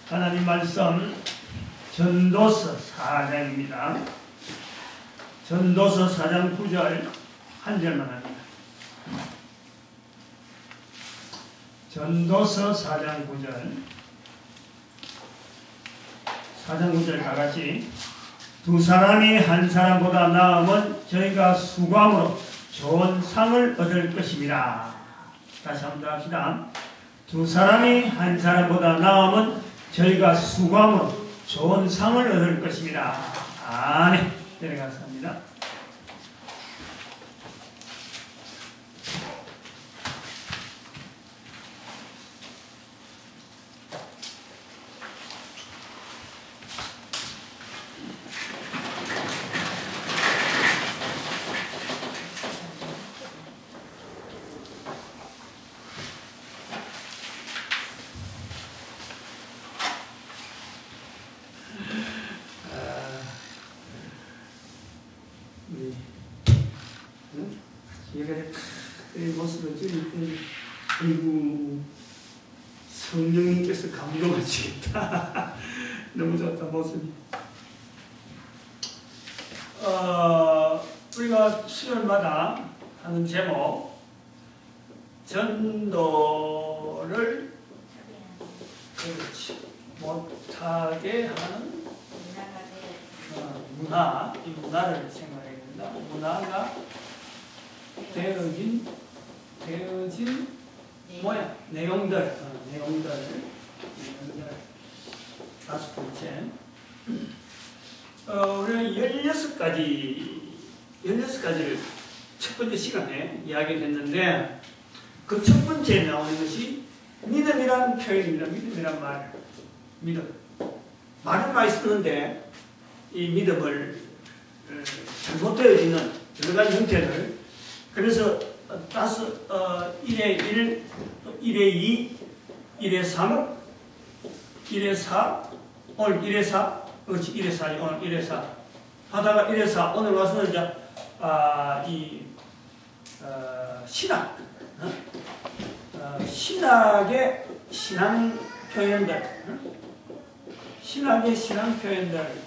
하나님 말씀 전도서 4장입니다. 전도서 4장 9절 한 절만 합니다. 전도서 4장 9절 4장 9절 다같이 두 사람이 한 사람보다 나으면 저희가 수고함으로 좋은 상을 얻을 것입니다. 다시 한번 합시다. 두 사람이 한 사람보다 나으면 저희가 수고함으로 좋은 상을 얻을 것입니다. 아멘. 내려가서 합니다. 이 모습을 줄일 때, 아이고, 성령님께서 감동하시겠다. 너무 좋다, 모습이. 우리가 수요일마다 하는 제목, 전도를 못하게 하는 문화, 이 문화를 생각해야 된다. 문화가 되어진 뭐야? 내용들 다섯 번째. 우리는 16가지를 첫 번째 시간에 이야기를 했는데, 그 첫 번째에 나오는 것이 믿음이라는 표현입니다. 믿음이란 말. 믿음. 말은 많이 쓰는데, 이 믿음을 잘못되어지는 여러 가지 형태를, 그래서 1에 1, 1에 2, 1에 3, 1에 4, 오늘 1에 4, 그렇지, 1에 4, 오늘 1에 4. 하다가 1에 4, 오늘 와서는 이제, 신학. 신학의 신앙 표현들. 신학의 신앙 표현들.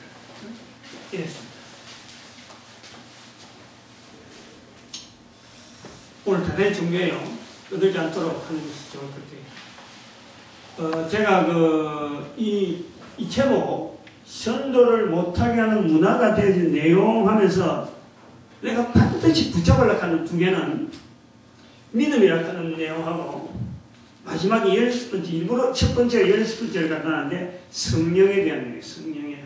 이랬습니다. 오늘 대단히 중요해요. 떠들지 않도록 하는 것이 좋을 것 같아요. 제가 이 제목, 전도를 못하게 하는 문화가 되어진 내용 하면서 내가 반드시 붙잡으려고 하는 두 개는 믿음이라고 하는 내용하고, 마지막에 16번째, 일부러 첫 번째가 16번째를 갖다 놨는데, 성령에 대한 내용, 성령에.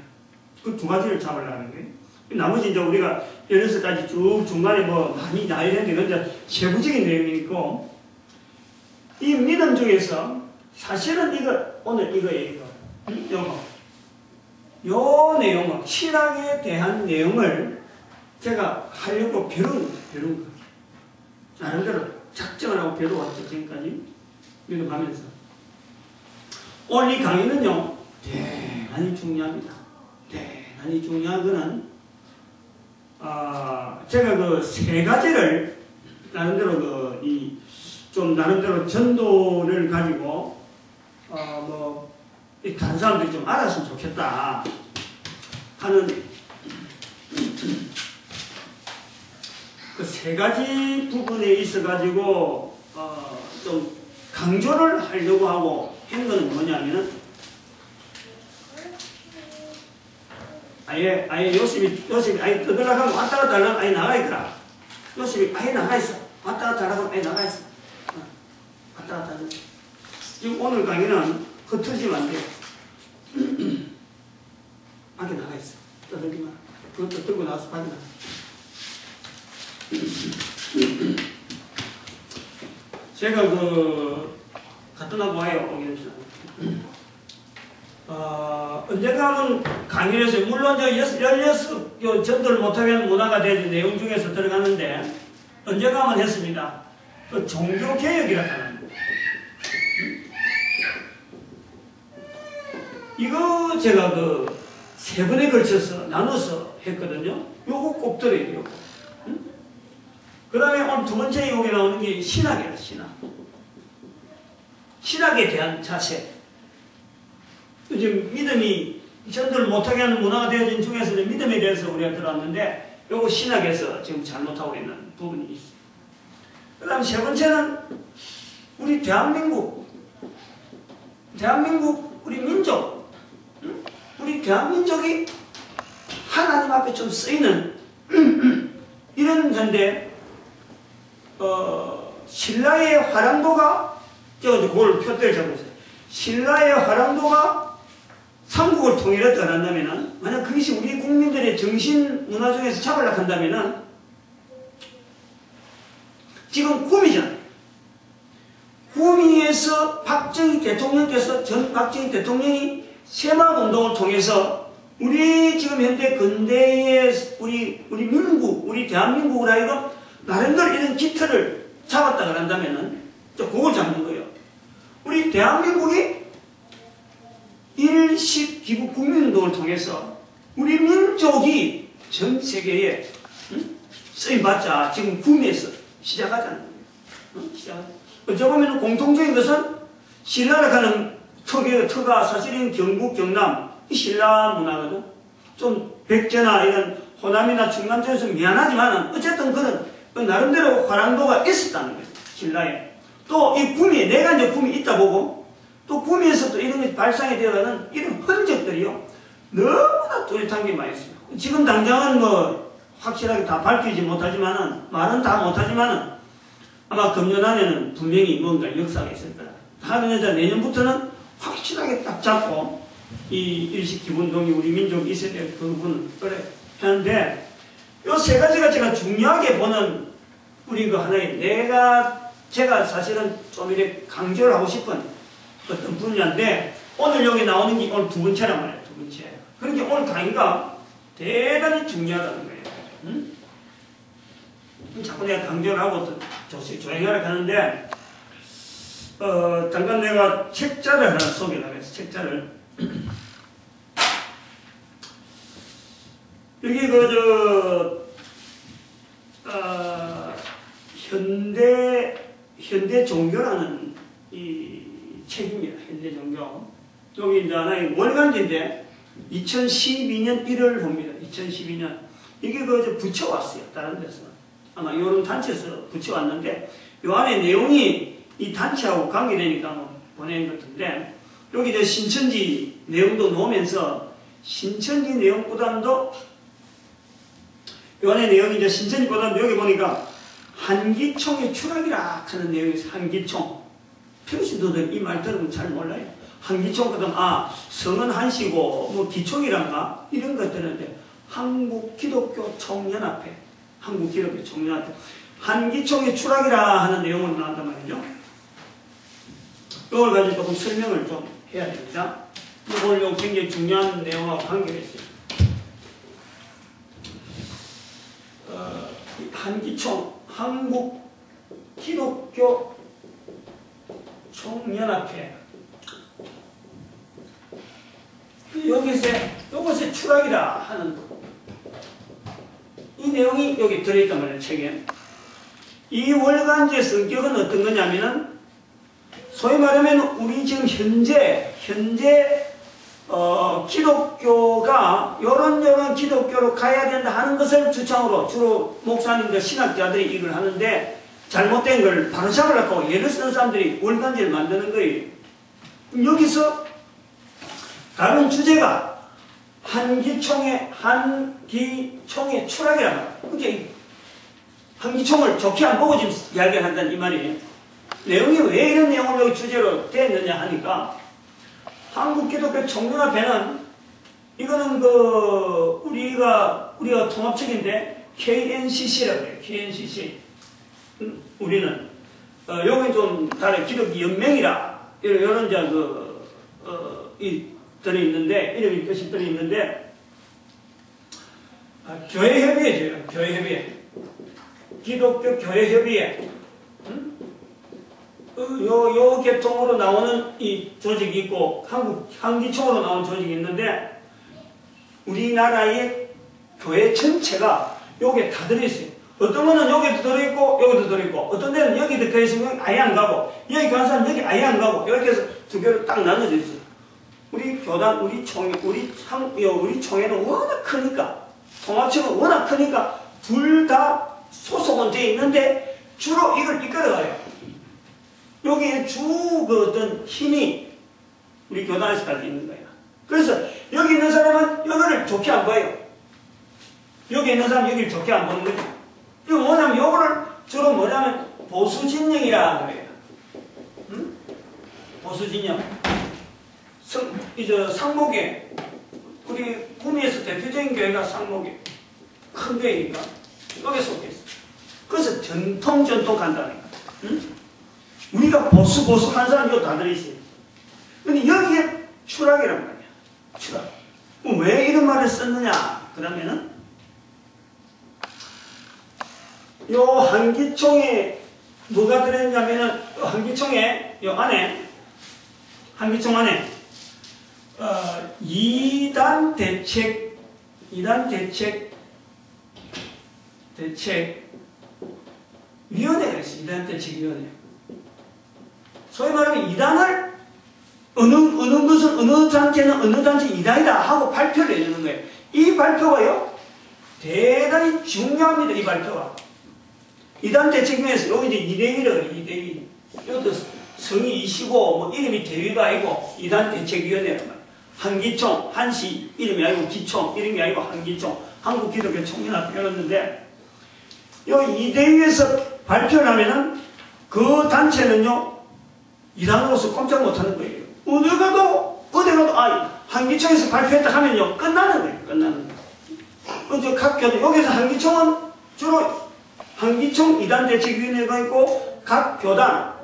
그 두 가지를 잡으려고 하는 거예요. 나머지 이제 우리가 16가지 쭉 중간에 뭐 많이 나열했는데, 이제 세부적인 내용이 있고, 이 믿음 중에서 사실은 오늘 이거예요, 이거. 요 내용은, 신앙에 대한 내용을 제가 하려고 배운 거. 나름대로 작정을 하고 배워왔죠, 지금까지. 믿음하면서. 오늘 이 강의는요, 대단히 중요합니다. 대단히 중요한 거는, 제가 세 가지를 나름대로 좀 나름대로 전도를 가지고 다른 사람들이 좀 알았으면 좋겠다 하는 그 세 가지 부분에 있어 가지고 좀 강조를 하려고 하고 한 거는 뭐냐면은, 아예 요셉이 아예 떠들어가면 왔다 갔다 하려면 아예 나가 있더라. 요셉이 아예 나가 있어. 왔다 갔다 하려면 아예 나가 있어. 왔다 갔다 하는. 지금 오늘 강의는 흩어지면 안 돼. 밖에 나가 있어. 떠들기만. 그것도 들고 나와서 밖에 나가. 제가 갔다 나고 와요. 언젠가 하면 강의를 했어요. 물론 16 전도를 못하게 하는 문화가 되는 내용 중에서 들어가는데, 언젠가 하면 했습니다. 종교개혁이라고 하는 거. 이거 제가 세 번에 걸쳐서 나눠서 했거든요. 요거 꼭 들어야 돼요. 그 다음에 오늘 두 번째 여기 나오는 게 신학이에요. 신학. 신학에 대한 자세. 요즘 믿음이 전도를 못하게 하는 문화가 되어진 중에서는 믿음에 대해서 우리가 들어왔는데 요거 신학에서 지금 잘못하고 있는 부분이 있어요. 그 다음 세 번째는 우리 대한민국 우리 민족 우리 대한민족이 하나님 앞에 좀 쓰이는 이런 건데 신라의 화랑도가 그걸 표대를 잡고 있어요. 신라의 화랑도가 삼국을 통일했다 한다면은 만약 그것이 우리 국민들의 정신 문화 중에서 잡으려고 한다면은 지금 구미잖아요. 구미에서 박정희 대통령께서 전 박정희 대통령이 새마을운동을 통해서 우리 지금 현대 근대의 우리 민국, 우리 대한민국을 하여금 나름대로 이런 기틀을 잡았다 그런다면은 그걸 잡는 거예요. 우리 대한민국이 일식 기부 국민운동을 통해서 우리 민족이 전 세계에 쓰임받자 지금 구미에서 시작하자는 거예요. 어찌 보면 공통적인 것은 신라를 가는 터가 사실은 경북, 경남 이 신라 문화거든. 좀 백제나 이런 호남이나 충남 쪽에서 미안하지만 어쨌든 그런 나름대로 화랑도가 있었다는 거예요. 신라에. 또 이 구미, 내가 이제 구미 있다 보고 또 구미에서 또 이런 게 발상이 되어가는 이런 흔적들이요. 너무나 뚜렷한 게 많이 있어요. 지금 당장은 뭐 확실하게 다 밝히지 못하지만은, 말은 다 못하지만은 아마 금년 안에는 분명히 뭔가 역사가 있을 거다. 다음에 내년부터는 확실하게 딱 잡고 이 일식기본동이 우리 민족이 있어야 될 그 부분을 그래 하는데 요 세 가지가 제가 중요하게 보는 우리 그 하나의 제가 사실은 좀 이렇게 강조를 하고 싶은 어떤 분야인데 오늘 여기 나오는 게 오늘 두 번째란 말이에요. 두 번째. 그러니까 오늘 강의가 대단히 중요하다는 거예요. 응? 자꾸 내가 강조를 하고 조행하러 가는데 잠깐 내가 책자를 하나 소개를 하겠어. 책자를 여기 현대 종교라는 이 책입니다. 현대 종교. 여기 이제 하나의 월간지인데 2012년 1월 봅니다. 2012년 이게 붙여왔어요. 다른 데서 아마 이런 단체에서 붙여왔는데 이 안에 내용이 이 단체하고 관계되니까 보낸 것 같은데 여기 이제 신천지 내용도 놓으면서 신천지 내용보다도 이 안에 내용이 이제 신천지보다도 여기 보니까 한기총의 추락이라 하는 내용이 있어요. 한기총. 평신도들 이 말 들으면 잘 몰라요. 한기총 그다음 성은 한시고 뭐 기총이란가 이런 것들인데 한국기독교총연합회 한국기독교총연합회 한기총의 추락이라 하는 내용을 나온단 말이죠. 이걸 가지고 조금 설명을 좀 해야 됩니다. 이걸 굉장히 중요한 내용하고 관계가 있어요. 한기총 한국기독교총연합회 여기서 추락이라 하는 이 내용이 여기 들어있단 말이에요. 책에. 이 월간지의 성격은 어떤 거냐면은 소위 말하면 우리 지금 현재 기독교가 요런 기독교로 가야 된다 하는 것을 주창으로 주로 목사님들 신학자들이 이걸 하는데 잘못된 걸 바로잡으려고 예를 쓰는 사람들이 월간지를 만드는 거예요. 여기서 다른 주제가 한기총의 추락이란 말이에요. 그러니까 한기총을 좋게 안 보고 지금 이야기를 한다는 이 말이에요. 내용이 왜 이런 내용을 여기 주제로 됐느냐 하니까 한국기독교총연합회는 이거는 우리가 통합책인데 KNCC라고 해요. KNCC. 우리는 여기 좀 다른 기독교 연맹이라 이런 들어있는데 이름이 뜻이 들어있는데 교회협의회죠. 교회협의회. 기독교 교회협의회. 요 계통으로 나오는 이 조직이 있고 한기총으로 나오는 조직이 있는데 우리나라의 교회 전체가 요게 다 들어있어요. 어떤 거는 여기도 들어있고 여기도 들어있고 어떤 데는 여기도 들어있으면 아예 안 가고 여기 가는 사람은 여기 아예 안 가고 이렇게 해서 두 개로 딱 나눠져 있어요. 우리 교단, 우리 총회는 워낙 크니까, 통합청은 워낙 크니까, 둘 다 소속은 돼 있는데, 주로 이걸 이끌어가요. 여기에 주거든 힘이 우리 교단에서까지 있는 거야. 그래서 여기 있는 사람은 여기를 좋게 안 봐요. 여기 있는 사람은 여기를 좋게 안 보는 거죠. 이거 뭐냐면, 요거를 주로 뭐냐면, 보수진영이라 그래요. 응? 보수진영. 이제 상목에, 우리 구미에서 대표적인 교회가 상목에. 큰 교회니까. 여기에 속해 있어. 그래서 전통 간다니까. 응? 우리가 보수한 사람 이거 다 들어있어요. 근데 여기에 추락이란 말이야. 추락. 왜 이런 말을 썼느냐? 그러면은, 요 한기총에 뭐가 들어있냐면은, 한기총에, 요 안에, 한기총 안에, 2단 대책위원회가 있어요. 2단 대책위원회. 소위 말하면 2단을 어느 단체는 어느 단체 2단이다 하고 발표를 해주는 거예요. 이 발표가요, 대단히 중요합니다. 이 발표가. 2단 대책위원회에서 여기 이제 2대1이에요. 2대1. 여기도 성이 25, 뭐 이름이 대위가 아니고 2단 대책위원회란 말이에요. 한기총, 한시 이름이 아니고 기총, 이름이 아니고 한기총, 한국기독교 총연합 열었는데, 요 2대위에서 발표를 하면은 그 단체는요, 2단으로서 꼼짝 못하는 거예요. 어디 가도, 한기총에서 발표했다 하면요, 끝나는 거예요. 끝나는 거예요. 각 교단, 여기서 한기총은 주로 한기총 2단 대책위원회가 있고, 각 교단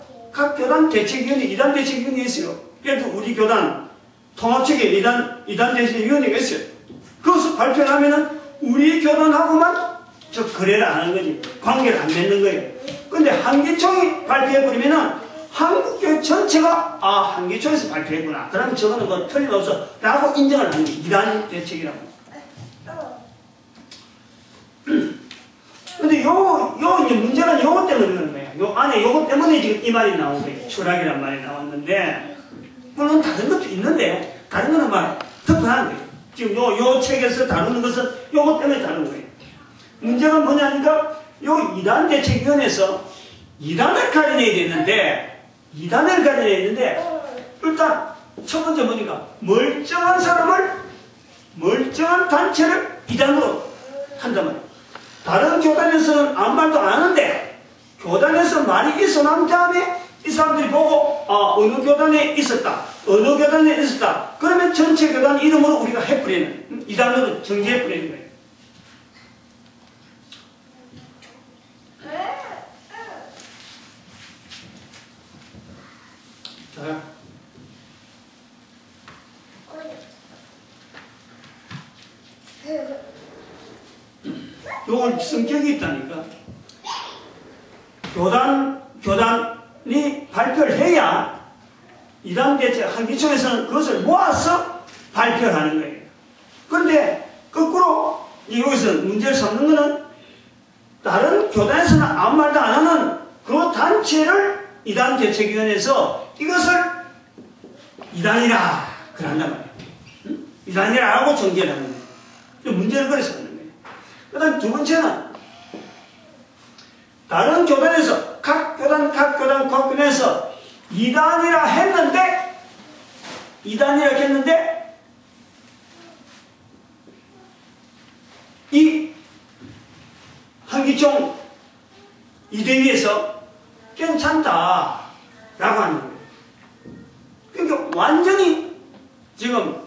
대책위원회, 2단 대책위원회 있어요. 예를 들어 우리 교단, 통합측에 2단 대책위원회가 있어요. 그것을 발표를 하면은 우리 교단하고만 거래를 안 하는 거지. 관계를 안 맺는 거예요. 근데 한기총이 발표해버리면은 한국교회 전체가, 한기총에서 발표했구나. 그러면 저거는 뭐 틀림없어. 라고 인정을 하는 거예요. 2단 대책이라고. 근데 이제 문제는 요것 때문에 그런 거예요. 요 안에 요것 때문에 지금 이 말이 나온 거예요. 추락이란 말이 나왔는데, 물론 다른 것도 있는데요. 다른 거는 막 덮어놓은 거예요. 지금 요 책에서 다루는 것은 요것 때문에 다루는 거예요. 문제가 뭐냐니까, 요 2단 대책위원회에서 2단을 가려내야 되는데, 일단 첫 번째 뭐니까, 멀쩡한 사람을, 멀쩡한 단체를 2단으로 한단 말이에요. 다른 교단에서는 아무 말도 안 하는데, 교단에서 말이 있어 난 다음에 이 사람들이 보고, 어느 교단에 있었다. 그러면 전체 교단 이름으로 우리가 해버리는, 2단으로 정지해버리는 거예요. 자. 요건 성격이 있다니까. 교단이 발표를 해야 2단 대책 한기총에서는 그것을 모아서 발표를 하는 거예요. 그런데 거꾸로 여기서 문제를 삼는 거는 다른 교단에서는 아무 말도 안 하는 그 단체를 2단 대책위원회에서 이것을 2단이라 그런단 말이에요. 2단이라 하고 정지를 하는 거예요. 문제를 그래서 하는 거예요. 그 다음 두 번째는 다른 교단에서 각 교단에서 2단이라 했는데 이 한기총 2대위에서 괜찮다 라고 하는 거예요. 그러니까 완전히 지금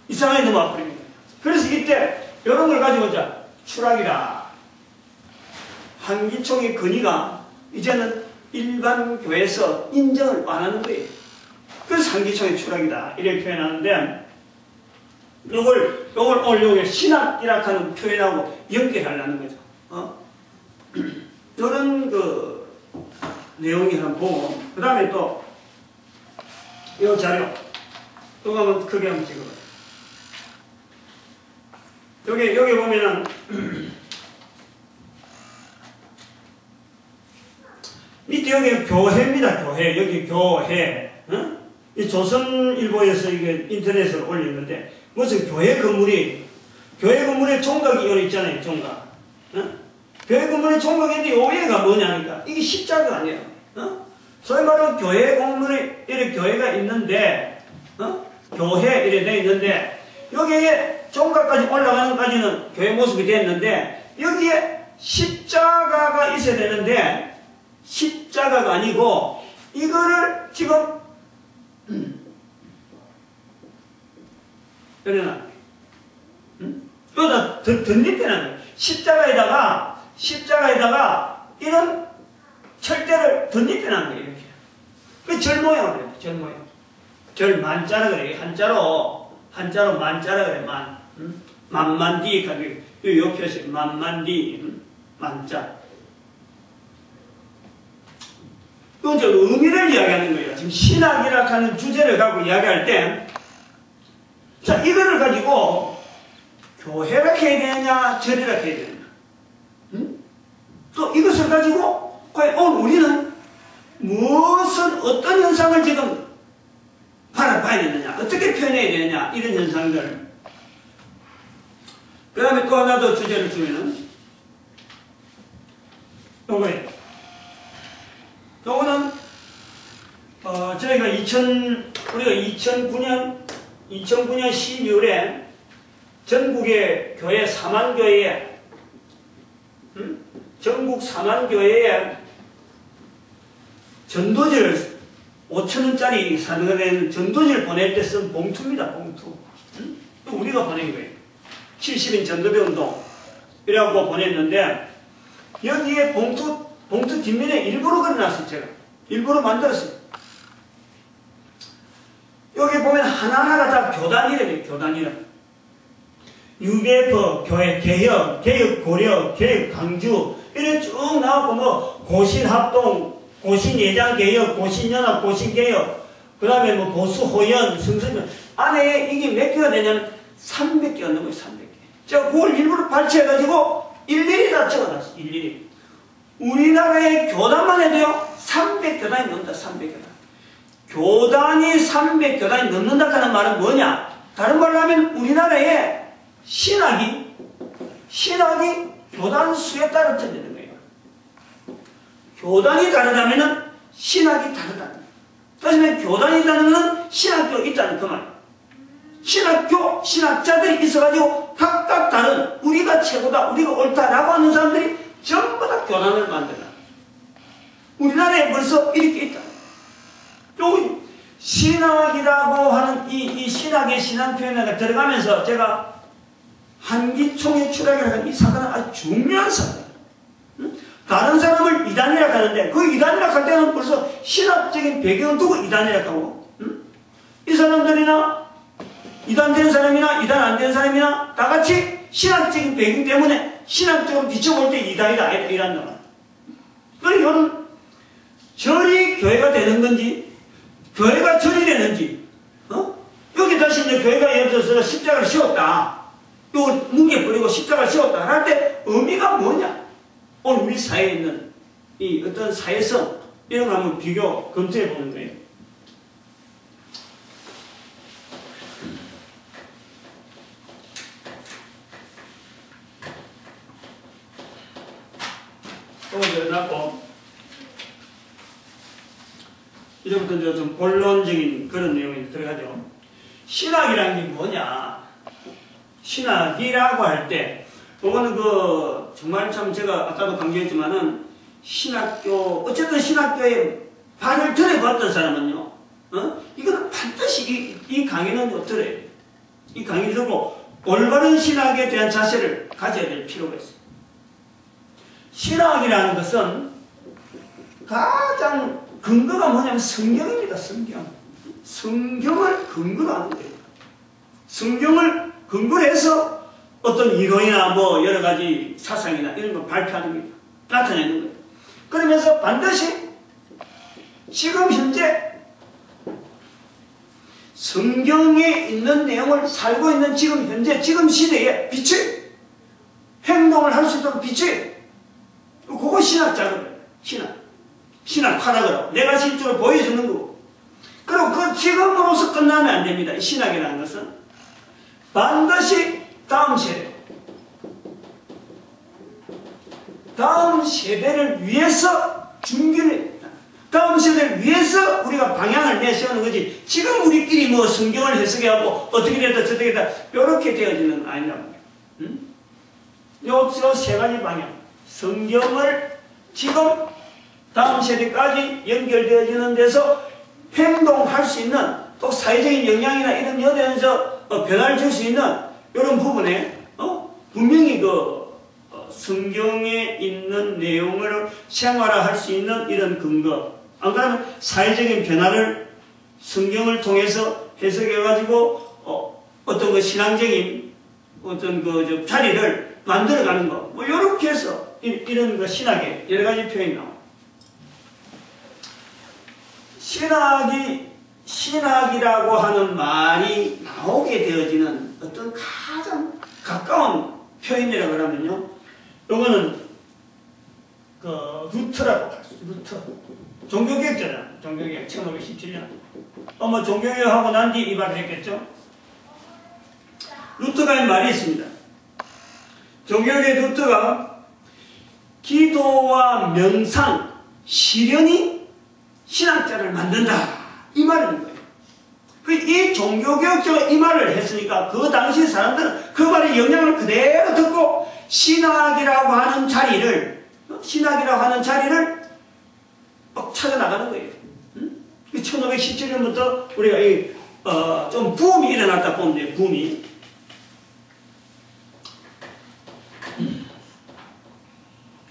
이상하게 넘어와 버립니다. 그래서 이때 이런 걸 가지고 이제 추락이라, 한기총의 건의가 이제는 일반 교회에서 인정을 안 하는 거예요. 그래서 한기총의 추락이다 이렇게 표현하는데, 요걸 오늘 신학이라 하는 표현하고 연결하려는 거죠. 이런 그 내용이 하나 보고, 그 다음에 또 이 자료 또 한번 크게 한번 찍어봐요. 여기 보면은 밑에 여기 교회입니다. 교회. 여기 교회. 응? 이 조선일보에서 이게 인터넷으로 올렸는데 무슨 교회 건물에 총각이 여기 있잖아요. 총각. 어? 교회 건물에 총각인데 오해가 뭐냐니까 이게 십자가 아니에요. 어? 소위 말하면 교회 건물에 이렇게 교회가 있는데 교회 이렇게 돼 있는데 여기에 총각까지 올라가는 까지는 교회 모습이 됐는데 여기에 십자가가 있어야 되는데 십자가가 아니고 이거를 지금 여기나 여기다 덧입히는 거예요. 십자가에다가 이런 철대를 덧입히는 거예요. 이렇게. 그 절 모양을 그래요. 절 모양. 절 만자라 그래요. 한자로 만자라 그래. 만만디 가지고 요 표시 만만디 만자. 또 이제 의미를 이야기하는 거예요. 지금 신학이라 하는 주제를 갖고 이야기할 때, 자 이거를 가지고 교회라 해야 되느냐, 절이라 해야 되느냐. 또 이것을 가지고 과연 우리는 어떤 현상을 지금 바라봐야 되느냐, 어떻게 표현해야 되느냐, 이런 현상들. 그 다음에 또 하나 더 주제를 주면은 요거예요. 요거는 저희가 2009년 12월에 전국의 교회 4만 교회에 전국 4만 교회에 전도지를 5,000원짜리 사는 전도지를 보낼 때 쓴 봉투입니다. 봉투. 우리가 보낸 거예요. 70인 전도대 운동 이라고 보냈는데 여기에 봉투 뒷면에 일부러 그려놨어요. 제가 일부러 만들었어요. 여기 보면 하나하나가 다 교단 이름이에요. 교단 이름. UBF 교회 개혁 고려, 개혁 강주 이렇게 쭉 나오고 뭐 고신합동, 고신예장개혁, 고신연합, 고신개혁, 그 다음에 뭐 보수호연, 승선연 안에 이게 몇 개가 되냐면 300개가 넘어요. 300개. 제가 그걸 일부러 발췌해가지고 일일이 다 적어놨어요. 일일이. 우리나라의 교단만 해도요 300교단이 넘는다. 300교단. 교단이 300교단이 넘는다 하는 말은 뭐냐? 다른 말로 하면 우리나라의 신학이 교단 수에 따라 틀리는 거예요. 교단이 다르다면은 신학이 다르다. 그래서 교단이 있다는 신학교가 있다는 그 말. 신학자들이 있어가지고 각각 다른 우리가 최고다, 우리가 옳다라고 하는 사람들이 전부 다 교단을 만들어요. 우리나라에 벌써 이렇게 있다. 또 신학이라고 하는 이 신학의 신앙 표현에 들어가면서 제가 한기총의 추락이라는 이 사건은 아주 중요한 사건. 다른 사람을 이단이라고 하는데 그 이단이라고 할 때는 벌써 신학적인 배경을 두고 이단이라고 하고 이 사람들이나 이단된 사람이나 이단 안 된 사람이나 다 같이 신학적인 배경 때문에 신학적으로 비춰볼 때 이단이다 이란다 말. 그러니까 이거는 절이 교회가 되는 건지 교회가 절이 되는지 여기 다시 이제 교회가 예를 들어서 십자가를 씌웠다. 이걸 뭉개버리고 십자가를 씌웠다 할 때 의미가 뭐냐? 오늘 우리 사회에 있는 이 어떤 사회성 이런 거 한번 비교 검토해 보는 거예요. 이걸 넣어놨고 이제부터 이제 좀 본론적인 그런 내용이 들어가죠. 신학이라는 게 뭐냐? 신학이라고 할 때, 그거는 정말 참 제가 아까도 강조했지만은, 어쨌든 신학교에 발을 들여봤던 사람은요, 이거는 반드시 이 강의는 들어야 돼요. 이 강의를 듣고 올바른 신학에 대한 자세를 가져야 될 필요가 있어요. 신학이라는 것은 가장 근거가 뭐냐면 성경입니다. 성경을 근거로 하는 거예요. 성경을 근거로 해서 어떤 이론이나 뭐 여러 가지 사상이나 이런 걸 발표하는 겁니다. 나타내는 거예요. 그러면서 반드시 지금 현재 성경에 있는 내용을 살고 있는 지금 현재 지금 시대에 비추 행동을 할 수 있도록 비추 그거 신학 작업이에요. 신학 화락으로 내가 실제로 보여주는 거고 그리고 그 지금으로서 끝나면 안 됩니다. 신학이라는 것은 반드시 다음 세대를 위해서 준비를 합니다. 다음 세대를 위해서 우리가 방향을 내세우는 거지, 지금 우리끼리 뭐 성경을 해석하고 어떻게 됐다 저떻게 됐다 이렇게 되어지는 아니란 말이에요. 요 세 가지 방향, 성경을 지금 다음 세대까지 연결되어지는 데서 행동할 수 있는, 또 사회적인 영향이나 이런 여대에서 변화를 줄 수 있는 이런 부분에 분명히 성경에 있는 내용을 생활화할 수 있는 이런 근거, 안 그러면 사회적인 변화를 성경을 통해서 해석해가지고 어떤 신앙적인 어떤 자리를 만들어가는 거, 뭐 이렇게 해서 이런 신학의 여러 가지 표현이 나옵니다. 신학이라고 하는 말이 나오게 되어지는 어떤 가장 가까운 표현이라고 하면요, 요거는 루터라고 할 수 있어요. 루터. 종교개혁자잖아. 종교개혁 1517년. 뭐 종교개혁하고 난 뒤 이 말을 했겠죠. 루터가 이 말이 있습니다. 종교개혁의 루터가 기도와 명상, 실현이 신학자를 만든다, 이 말인 거예요. 이 종교개혁자가 이 말을 했으니까 그 당시 사람들은 그 말의 영향을 그대로 듣고 신학이라고 하는 자리를 막 찾아나가는 거예요. 1517년부터 우리가 좀 부음이 일어났다 보면 돼요. 부음이.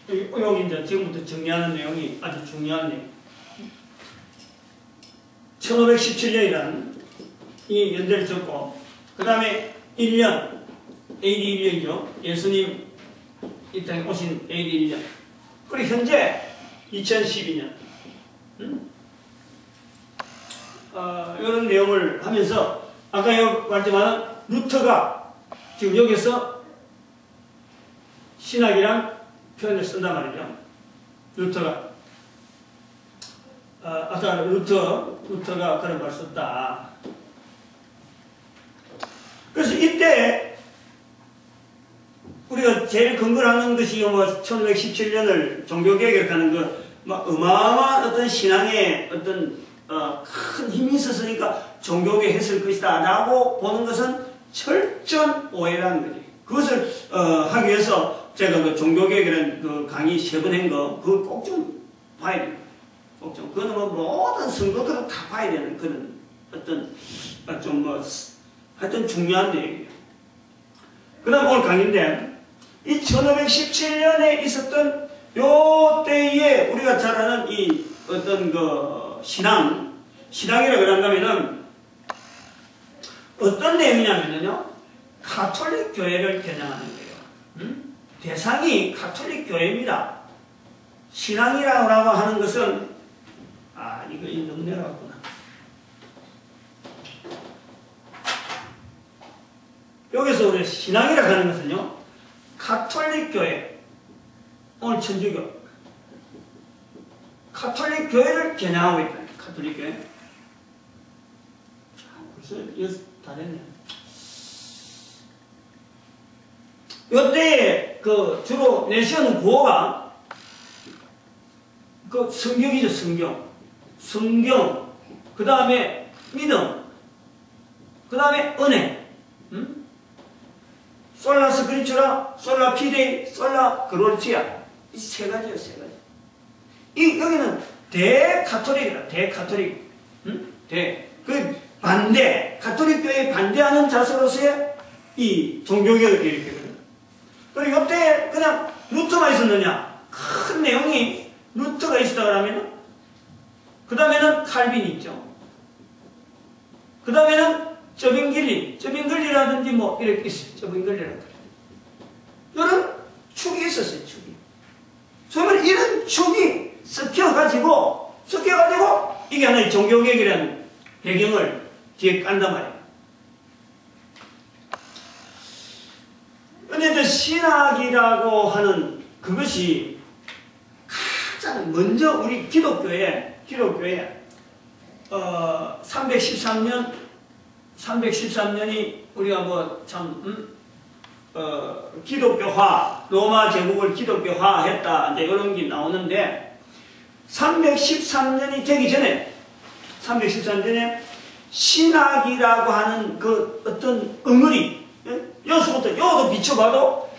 여기 이제 지금부터 정리하는 내용이 아주 중요한 내용. 1517년이라는 이 연대를 적고, 그 다음에 1년, AD 1년이죠. 예수님 이 땅에 오신 AD 1년. 그리고 현재 2012년. 이런 내용을 하면서, 아까 여기 말했지만, 루터가 지금 여기서 신학이란 표현을 쓴단 말이죠. 루터가. 아까 루터가 그런 말 썼다. 그래서 이때 우리가 제일 근거하는 것이 1517년을 종교개혁을 하는 어마어마한 어떤 신앙의 어떤 큰 힘이 있었으니까 종교개혁했을 것이다 라고 보는 것은 철저한 오해라는 거지. 그것을 하기 위해서 제가 종교개혁이라는 강의 3번 한 거 그걸 꼭 좀 봐야 됩니다. 그거는 모든 선거들은 다 봐야 되는 그런 어떤 하여튼 중요한 내용이에요. 그 다음 오늘 강의인데, 이 1517년에 있었던 요 때에 우리가 잘 아는 이 어떤 신앙이라고 그런다면은 어떤 내용이냐면요, 가톨릭 교회를 겨냥하는 거예요. 대상이 가톨릭 교회입니다. 신앙이라고 하는 것은 이거 너무 내려갔구나. 여기서 우리 신앙이라고 하는 것은요, 가톨릭 교회, 오늘 천주교, 가톨릭 교회를 겨냥하고 있다. 가톨릭 교회. 벌써 여기서 다 됐네. 이때 주로 내세우는 구호가 성경이죠. 성경, 그 다음에 믿음, 그 다음에 은혜, 솔라 스크리추라, 솔라 피데이, 솔라 그로티아, 이 3가지요, 3가지. 여기는 대가톨릭이다, 대가톨릭. 반대, 가톨릭 교회에 반대하는 자세로서의 이 종교개혁을 일으키거든. 그리고 이때 그냥 루터가 있었느냐? 큰 내용이 루터가 있었다 그러면, 그 다음에는 칼빈이 있죠. 그 다음에는 저빙글리라든지 뭐 이렇게 있어요. 저빙글리라든지. 이런 축이 있었어요. 축이. 정말 이런 축이 섞여가지고 이게 하나의 종교개혁이라는 배경을 뒤에 깐단 말이에요. 그런데 이제 신학이라고 하는 그것이 가장 먼저 우리 기독교에 313년이 우리가 뭐 참 기독교화, 로마 제국을 기독교화했다 이제 이런 게 나오는데 313년이 되기 전에 313년에 신학이라고 하는 그 어떤 응어리 여기서부터 여기도 비춰봐도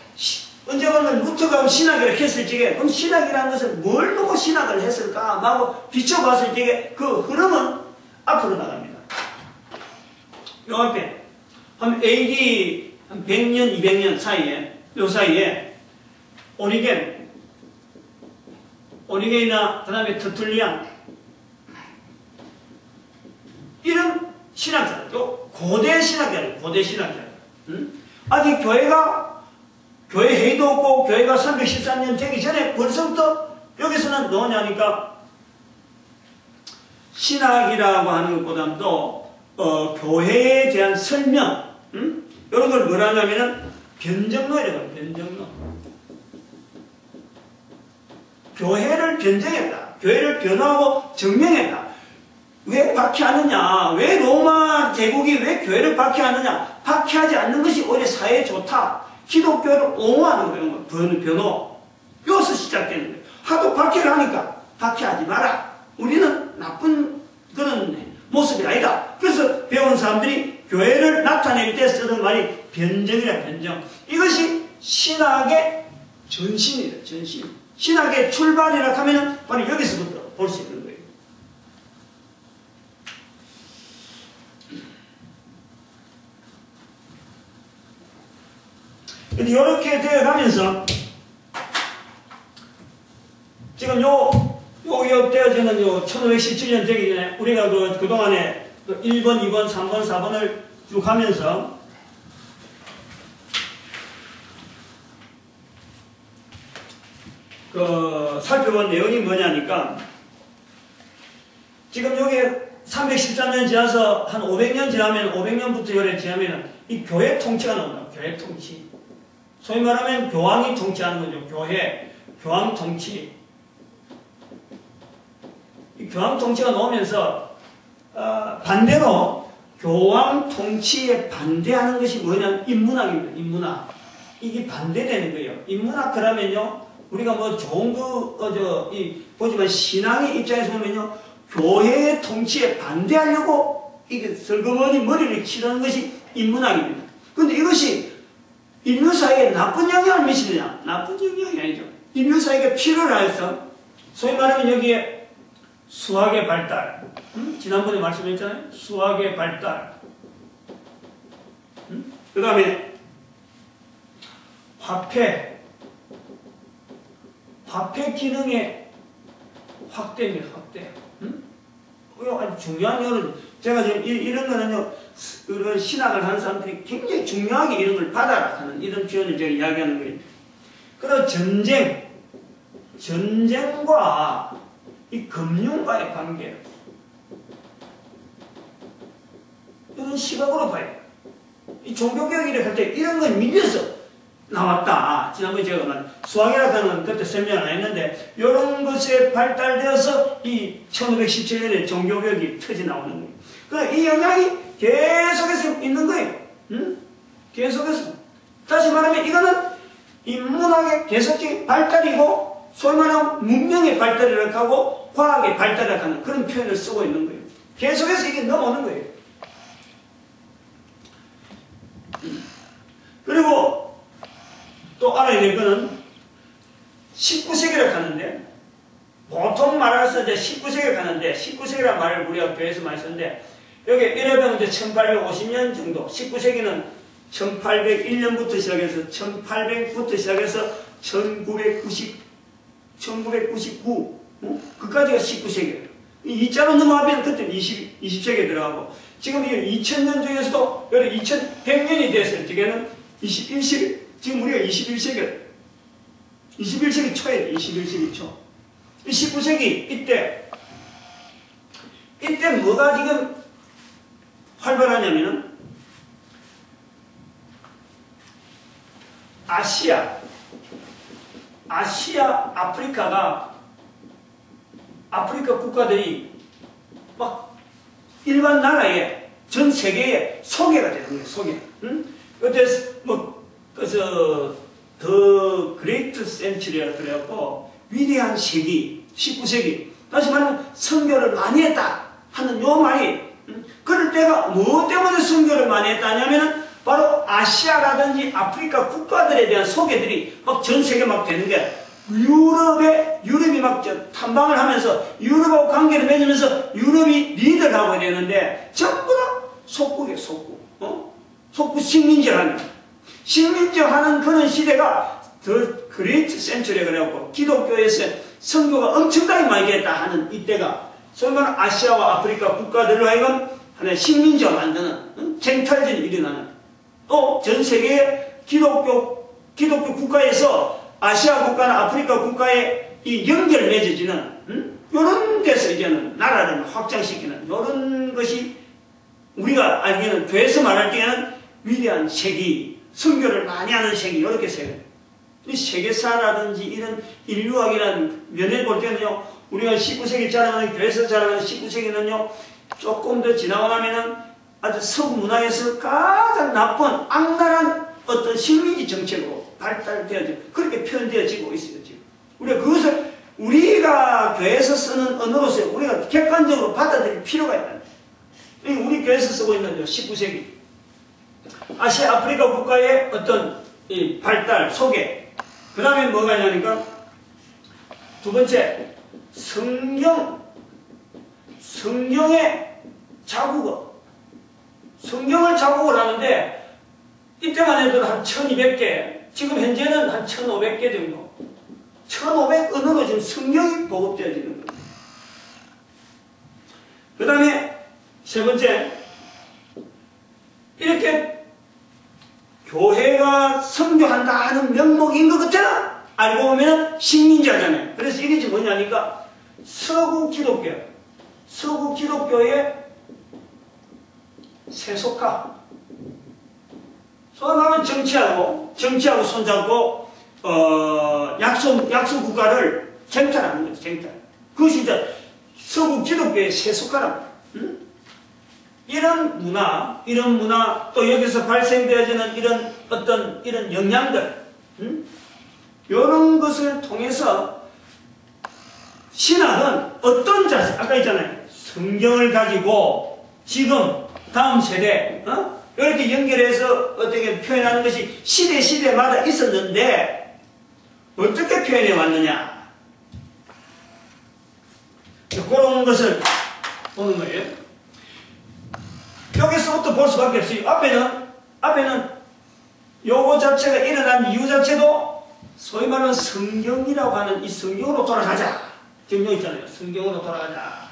언제부터 루터가 신학이라고 했을 적에 그럼 신학이라는 것을 뭘 보고 신학을 했을까 하고 비춰봤을 적에 그 흐름은 앞으로 나갑니다. 요 앞에 한 AD 한 100년, 200년 사이에 요 사이에 오리겐이나 그 다음에 터툴리안 이런 신학자들, 고대 신학자들, 고대 신학자들. 아직 교회 회의도 없고 교회가 313년 되기 전에 벌써부터 여기서는 뭐냐니까 신학이라고 하는 것보다도 교회에 대한 설명, 이런 걸 뭐라 하냐면은 변정론이라고 해요. 변정론. 교회를 변정했다. 교회를 변화하고 정명했다. 왜 박해하느냐? 왜 로마 제국이 왜 교회를 박해하느냐? 박해하지 않는 것이 오히려 사회에 좋다. 기독교를 옹호하는 거예요. 변호. 여기서 시작되는 거예요. 하도 박해를 하니까 박해하지 마라. 우리는 나쁜 그런 모습이 아니다. 그래서 배운 사람들이 교회를 나타낼 때 쓰는 말이 변정이라 변정. 이것이 신학의 전신이에요. 전신. 신학의 출발이라 하면은 바로 여기서부터 볼 수 있는 거예요. 근데 이렇게 되어 가면서 지금 요 되어지는 요 1517년 되기 전에 우리가 그동안에 1번, 2번, 3번, 4번을 쭉 하면서 살펴본 내용이 뭐냐니까 지금 여기 313년 지나서 한 500년 지나면 500년부터 요래 지나면 이 교회 통치가 나온다. 교회 통치. 소위 말하면 교황이 통치하는 거죠. 교황 통치. 이 교황 통치가 나오면서 반대로 교황 통치에 반대하는 것이 뭐냐면 인문학입니다. 인문학. 이게 반대되는 거예요. 인문학 그러면요. 우리가 뭐 좋은 보지만 신앙의 입장에서 보면요. 교회의 통치에 반대하려고 이게 슬그머니 머리를 치르는 것이 인문학입니다. 그런데 이것이 인류사회에 나쁜 영향을 미치느냐? 나쁜 영향이 아니죠. 인류사회가 필요를 해서 소위 말하면 여기에 수학의 발달. 지난번에 말씀했잖아요. 수학의 발달. 그 다음에 화폐 기능의 확대입니다. 확대. 이거 아주 중요한 거는 제가 지금 이런 거는요. 신학을 하는 사람들이 굉장히 중요하게 이런 걸 받아라 하는 이런 표현을 제가 이야기하는 거예요. 그리고 전쟁과 이 금융과의 관계 이런 시각으로 봐야 돼요. 이 종교개혁이라 할 때 이런 건 밀려서 나왔다. 지난번에 제가 수학이라고 하는 그때 설명을 안 했는데 이런 것에 발달되어서 이 1517년에 종교개혁이 터져 나오는 거예요. 그러니까 이 영향이 계속해서 있는 거예요. 계속해서. 다시 말하면 이거는 인문학의 계속적인 발달이고 소위 말하면 문명의 발달이라고 하고 과학의 발달이라고 하는 그런 표현을 쓰고 있는 거예요. 계속해서 이게 넘어오는 거예요. 그리고 또 알아야 될 거는 19세기를 가는데 보통 말해서 이제 19세기를 가는데 19세기라는 말을 우리가 교회에서 많이 쓰는데 여기 이래병 이제 1850년 정도 19세기는 1801년부터 시작해서 1800부터 시작해서 1999 그까지가 19세기예요. 이 2자로 넘어가면 그때는 20세기에 들어가고 지금 이 2000년 중에서도 여기 2100년이 됐을 적에는 21세기 지금 우리가 21세기예요. 21세기 초에 21세기 초. 19세기 이때 뭐가 지금 활발하냐면은 아시아, 아프리카 국가들이 막 일반 나라에 전 세계에 소개가 되는 거예요. 소개. 그때 그래서 더 그레이트 센츄리라 그래갖고 위대한 세기, 19세기. 다시 말하면 선교를 많이 했다 하는 요 말이 그럴 때가 뭐 때문에 선교를 많이 했다냐면은 바로 아시아라든지 아프리카 국가들에 대한 소개들이 막 전 세계 막 되는 게 유럽이 막 탐방을 하면서 유럽하고 관계를 맺으면서 유럽이 리드를 하고 되는데 전부 다 속국이에요. 속국. 속국 식민지하는 그런 시대가 더 그레이트 센츄리 그래갖고 기독교에서 선교가 엄청나게 많이 됐다 하는 이때가 소위 말하는 아시아와 아프리카 국가들로 하여금 하나의 식민지화 만드는 쟁탈전이 일어나는 또 전 세계의 기독교 국가에서 아시아 국가나 아프리카 국가에 이 연결 맺어지는 이런 데서 이제는 나라를 확장시키는 이런 것이 우리가 알기에는 교회에서 말할 때에는 위대한 세기, 선교를 많이 하는 세기 이렇게 세계. 이 세계사라든지 이런 인류학이라는 면에 볼 때는요, 우리가 19세기 자랑하는 교회에서 자랑하는 19세기는요, 조금 더 지나고 나면은 아주 서구 문화에서 가장 나쁜 악랄한 어떤 식민지 정책으로 발달되어지고 그렇게 표현되어지고 있어요. 지금 우리가 그것을 우리가 교회에서 쓰는 언어로서 우리가 객관적으로 받아들일 필요가 있다. 우리 교회에서 쓰고 있는 19세기 아시아 아프리카 국가의 어떤 이 발달 소개. 그 다음에 뭐가 있냐니까 두 번째 성경의 자국어. 성경을 자국을 하는데 이때만 해도 한 1200개, 지금 현재는 한 1500개 정도. 1500언어로 지금 성경이 보급되어지는 거예요. 그 다음에 세 번째, 이렇게 교회가 선교한다 하는 명목인 것 같잖아. 알고 보면 식민지하잖아요. 그래서 이게 지금 뭐냐니까 서구 기독교의 세속화. 소위 말하면 정치하고 손잡고 약소 국가를 쟁탈하는 거죠. 쟁탈. 그것이 이제 서구 기독교의 세속화랍니다. 이런 문화 또 여기서 발생되어지는 이런 영향들 이런 것을 통해서 신학은 어떤 자세, 아까 있잖아요. 성경을 가지고 지금 다음 세대 이렇게 연결해서 어떻게 표현하는 것이 시대마다 있었는데 어떻게 표현해 왔느냐 그런 것을 보는 거예요. 여기서부터 볼 수밖에 없어요. 앞에는 요거 자체가 일어난 이유 자체도 소위 말하는 성경이라고 하는 이 성경으로 돌아가자. 지금 여기 있잖아요. 성경으로 돌아가자.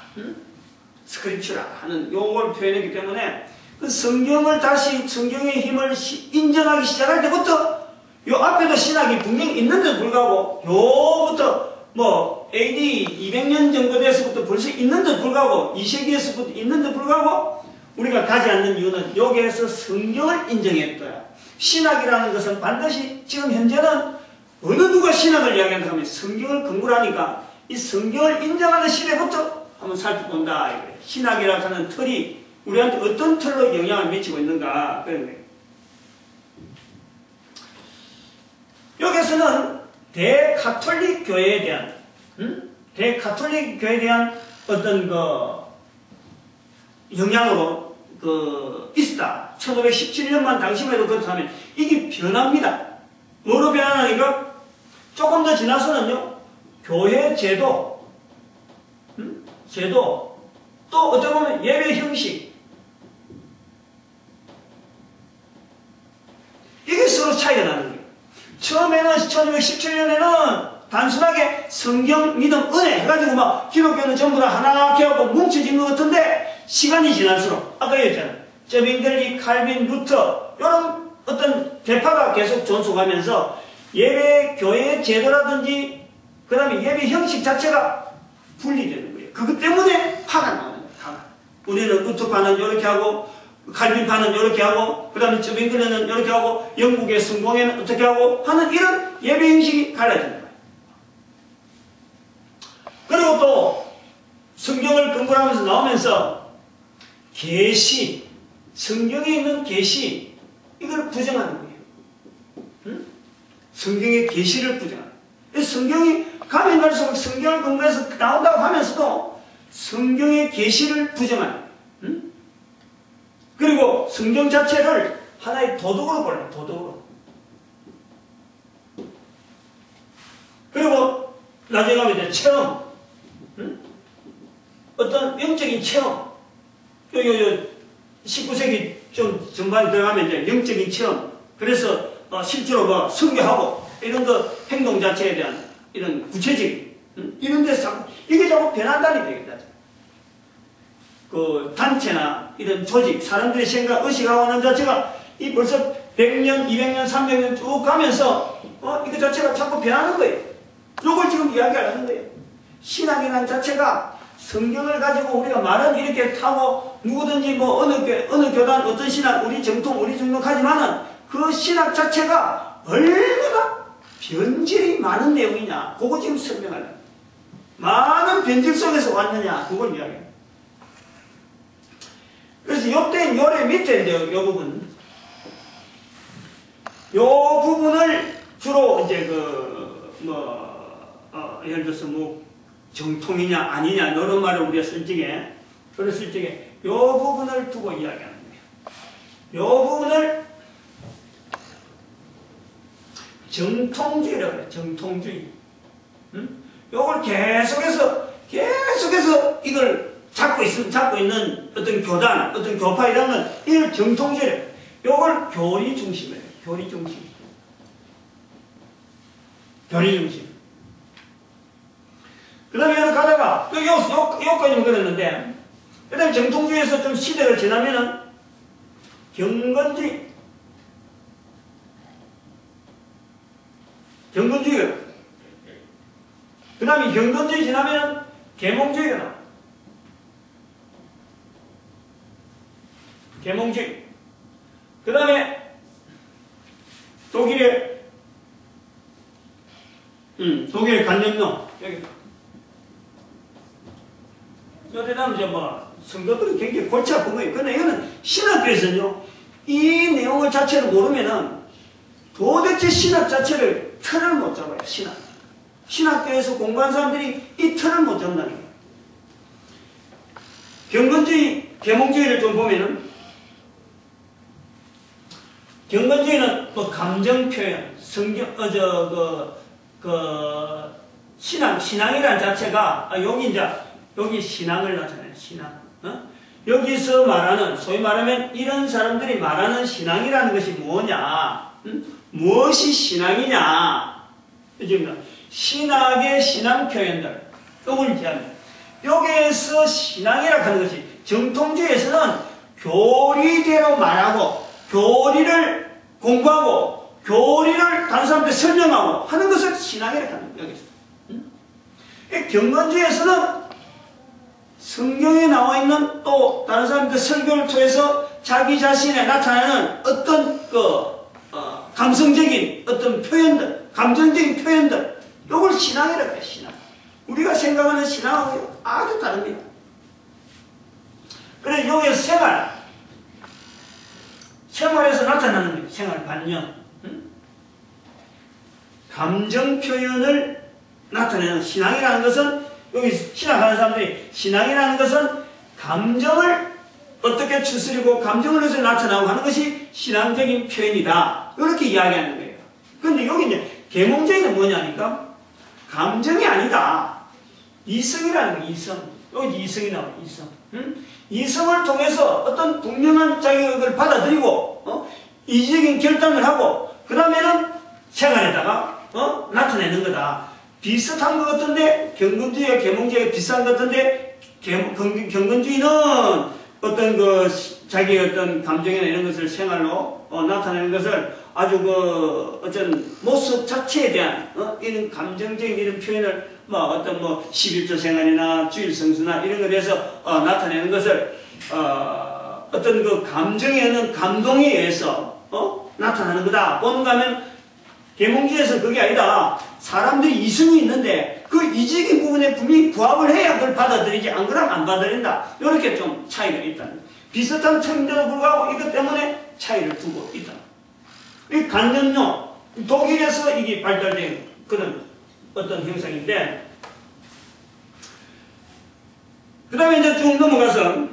스크립처라 하는 요걸 표현했기 때문에 그 성경을 다시 성경의 힘을 인정하기 시작할 때부터 요 앞에도 신학이 분명히 있는데도 불구하고 요부터 뭐 AD 200년 정도 돼서부터 벌써 있는데도 불구하고 2세기에서부터 있는데도 불구하고 우리가 가지 않는 이유는 여기에서 성경을 인정했더라. 신학이라는 것은 반드시 지금 현재는 어느 누가 신학을 이야기한다 하면 성경을 근거로 하니까 이 성경을 인정하는 시대부터 한번 살펴본다. 신학이라고 하는 틀이 우리한테 어떤 틀로 영향을 미치고 있는가 그런 거예요. 여기서는 대가톨릭 교회에 대한 어떤 영향으로 있었다. 1517년만 당시만 해도 그렇다면 이게 변합니다. 뭐로 변하니까 조금 더 지나서는요, 교회 제도, 또 어떻게 보면 예배 형식, 이게 서로 차이가 나는 거예요. 처음에는 1217년에는 단순하게 성경, 믿음, 은혜 해가지고 막 기독교는 전부 다 하나 해갖고 뭉쳐진 것 같은데 시간이 지날수록 아까 얘기했잖아요. 저빙들리, 칼빈, 루터 이런 어떤 대파가 계속 존속하면서 예배, 교회의 제도라든지 그 다음에 예배 형식 자체가 분리되는 거예요. 그것 때문에 파가 나오는 거예요. 파가. 우리는 루터파는 이렇게 하고 칼빈파는 이렇게 하고 그 다음에 저빙들리는 이렇게 하고 영국의 성공회는 어떻게 하고 하는 이런 예배 형식이 갈라지는 거예요. 그리고 또 성경을 근거로 하면서 나오면서 계시, 성경에 있는 계시, 이걸 부정하는 거예요. 응? 성경의 계시를 부정하는 거예요. 성경이 가면 갈수록 성경을 공부해서 나온다고 하면서도 성경의 계시를 부정하는 거예요. 응? 그리고 성경 자체를 하나의 도덕으로 볼래요. 도덕으로. 그리고 나중에 가면 이제 체험, 응? 어떤 영적인 체험, 19세기 좀 전반에 들어가면 이제 영적인 체험, 그래서 실제로 뭐 설교하고 이런 거 행동 자체에 대한 이런 구체적인 이런 데서 자꾸 이게 자꾸 변한다는 얘기다. 그 단체나 이런 조직, 사람들의 생각, 의식하고 하는 자체가 이 벌써 100년, 200년, 300년 쭉 가면서 이거 자체가 자꾸 변하는 거예요. 요걸 지금 이야기하는 거예요. 신학이라는 자체가 성경을 가지고 우리가 말은 이렇게 타고 누구든지 뭐 어느 교단, 어떤 신학, 우리 정통, 우리 정통 하지만은 그 신학 자체가 얼마나 변질이 많은 내용이냐. 그거 지금 설명하려고. 많은 변질 속에서 왔느냐. 그걸 이야기해요. 그래서 요때 요래 밑에인데요. 요 부분. 요 부분을 주로 이제 예를 들어서 뭐 정통이냐 아니냐 이런 말을 우리가 쓸 적에 요 부분을 두고 이야기하는 거예요. 요 부분을 정통주의라고 해요. 정통주의. 요걸 계속해서 이걸 잡고 있는 어떤 교단, 어떤 교파 이런 건 이걸 정통주의래요. 요걸 교리 중심이에요. 교리 중심. 교리 중심. 그 다음에 가다가, 요까지는 그랬는데, 그 다음에 정통주의에서 좀 시대를 지나면은, 경건주의가. 그 다음에 경건주의 지나면은, 계몽주의가 나와. 계몽주의. 그 다음에, 독일의 관념론. 여기. 요대다면 이제 성도들은 굉장히 골치 아픈 거예요. 그런데 이거는 신학교에서는요, 이 내용을 자체를 모르면은 도대체 신학 자체를 틀을 못 잡아요, 신학교에서 공부한 사람들이 이 틀을 못 잡는다는 거예요. 경건주의, 계몽주의를 좀 보면은, 경건주의는 감정 표현, 성경, 신앙이라는 자체가, 여기 신앙을 나타내요, 신앙. 여기서 말하는, 소위 말하면 이런 사람들이 말하는 신앙이라는 것이 뭐냐? 무엇이 신앙이냐? 신학의 신앙 표현들. 이걸 얘기합니다. 여기에서 신앙이라고 하는 것이 정통주의에서는 교리대로 말하고, 교리를 공부하고, 교리를 다른 사람한테 설명하고 하는 것을 신앙이라고 하는 거예요, 여기서. 경건주의에서는 성경에 나와 있는 또 다른 사람들 설교를 통해서 자기 자신에 나타나는 어떤 감성적인 어떤 표현들, 감정적인 표현들, 이걸 신앙이라고 해요, 신앙. 우리가 생각하는 신앙하고 아주 다릅니다. 그래서 여기에서 생활에서 나타나는 거예요, 생활 반영. 감정 표현을 나타내는 신앙이라는 것은 여기 신학하는 사람들이 신앙이라는 것은 감정을 어떻게 추스리고 감정을 해서 나타나고 하는 것이 신앙적인 표현이다. 이렇게 이야기하는 거예요. 그런데 여기 이제 계몽주의는 뭐냐니까 감정이 아니다. 이성이라는 거예요. 이성. 여기 이성이 나와요. 이성. 이성을 통해서 어떤 분명한 자격을 받아들이고 이지적인 결단을 하고 그 다음에는 생활에다가 나타내는 거다. 비슷한 것 같은데 경건주의와 계몽주의가 비슷한 것 같은데 경건주의는 어떤 자기 어떤 감정이나 이런 것을 생활로 나타내는 것을 아주 어떤 모습 자체에 대한 이런 감정적인 이런 표현을 어떤 11조 생활이나 주일 성수나 이런 것에 대해서 나타내는 것을 어떤 감정에 있는 감동에 의해서 나타나는 거다. 뭔가 하면 계몽주의에서 그게 아니다. 사람들이 이성이 있는데 그 이직인 부분에 분명히 부합을 해야 그걸 받아들이지 안 그러면 안 받아들인다. 이렇게 좀 차이가 있다는 거예요. 비슷한 척인데도 불구하고 이것 때문에 차이를 두고 있다. 이 간접용, 독일에서 이게 발달된 그런 어떤 형상인데, 그 다음에 이제 쭉 넘어가서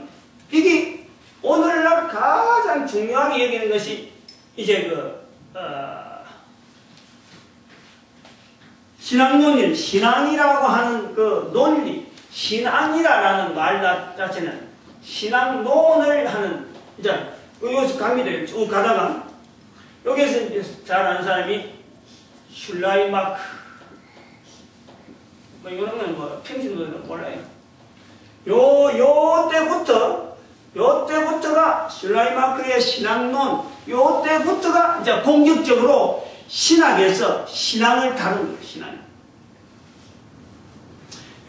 이게 오늘날 가장 중요하게 여기는 것이 이제 신앙론일, 신앙이라고 하는 그 논리, 신앙이라는 말 자체는 신앙론을 하는, 이제 여기서 강의를 쭉 가다가 여기에서 이제 잘 아는 사람이 슐라이마크, 뭐 이런 건 뭐 평신도는 몰라요. 요때부터가 슐라이마크의 신앙론, 요때부터가 이제 본격적으로 신학에서 신앙을 다루는 거예요, 신앙.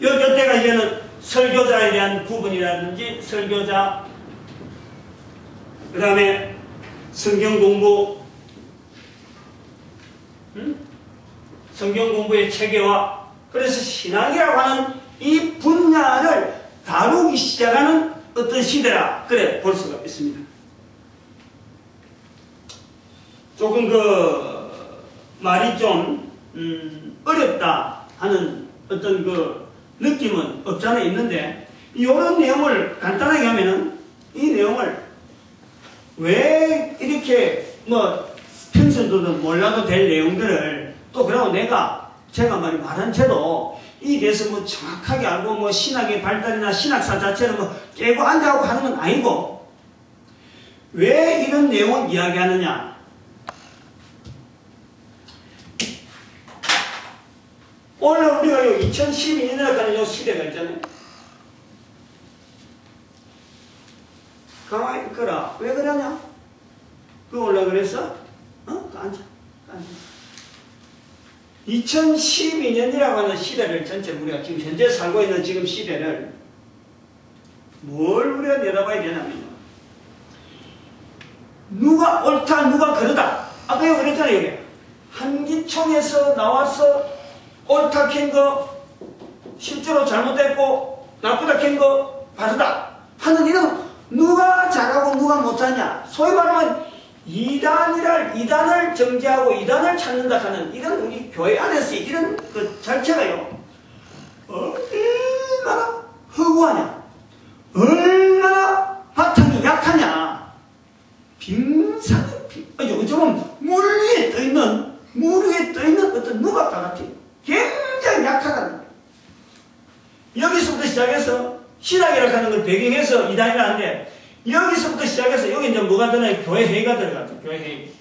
요때가 이제는 설교자에 대한 구분이라든지 설교자, 그 다음에 성경 공부, 성경 공부의 체계화, 그래서 신앙이라고 하는 이 분야를 다루기 시작하는 어떤 시대라, 그래 볼 수가 있습니다. 조금 말이 좀 어렵다 하는 어떤 느낌은 없잖아 있는데, 이런 내용을 간단하게 하면은 이 내용을 왜 이렇게 평소에도 몰라도 될 내용들을 또 그러고 제가 말한 채도 이에 대해서 정확하게 알고 신학의 발달이나 신학사 자체를 깨고 앉아고 하는 건 아니고, 왜 이런 내용을 이야기하느냐. 오늘 우리가 2012년에 가는 이 시대가 있잖아요. 가만히 있거라. 왜 그러냐? 그거 올라 그랬어? 앉아. 2012년이라고 하는 시대를 전체 우리가 지금 현재 살고 있는 지금 시대를 뭘 우리가 내다봐야 되냐면요. 누가 옳다, 누가 그러다. 아까 여기 그랬잖아요, 여기. 한기총에서 나와서 옳다 캔 거, 실제로 잘못됐고, 나쁘다 캔 거, 바르다. 하는 이런, 누가 잘하고 누가 못하냐. 소위 말하면, 이단을 정지하고 이단을 찾는다 하는 이런 우리 교회 안에서의 이런 자체가요, 얼마나 허구하냐, 얼마나 바탕이 약하냐, 어쩌면 물 위에 떠있는 어떤 누각과 같아요. 굉장히 약하다는 거예요. 여기서부터 시작해서 신학이라고 하는 걸 배경해서 이단이라는데, 여기서부터 시작해서 여기 이제 뭐가 들어가요? 교회 회의가 들어가죠. 교회 회의.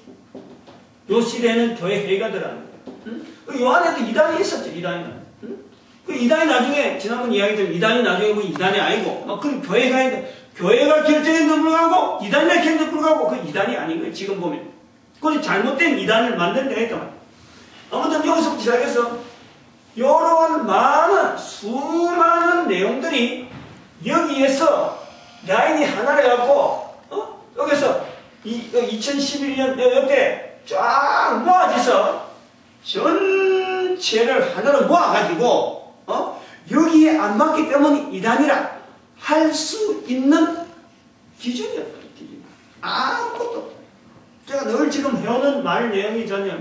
요 시대에는 교회 회의가 들어가는 거예요. 요 안에도 이단이 있었죠. 이단이. 그 이단이 나중에 지난번 이야기했던 이단이 나중에 이단이 아니고 그 교회가 결정했는데 불구하고 이단이 결정했는데 불구하고 그 이단이 아닌 거예요. 지금 보면. 그건 잘못된 이단을 만든 데가 있단 말이에요. 아무튼 여기서부터 시작해서 요런 수많은 내용들이 여기에서 라인이 하나를 해갖고, 여기서 2011년 이때 쫙 모아져서 전체를 하나로 모아가지고, 여기에 안 맞기 때문에 이단이라 할 수 있는 기준이었다. 기준. 아무것도. 제가 늘 지금 해오는 말 내용이 전혀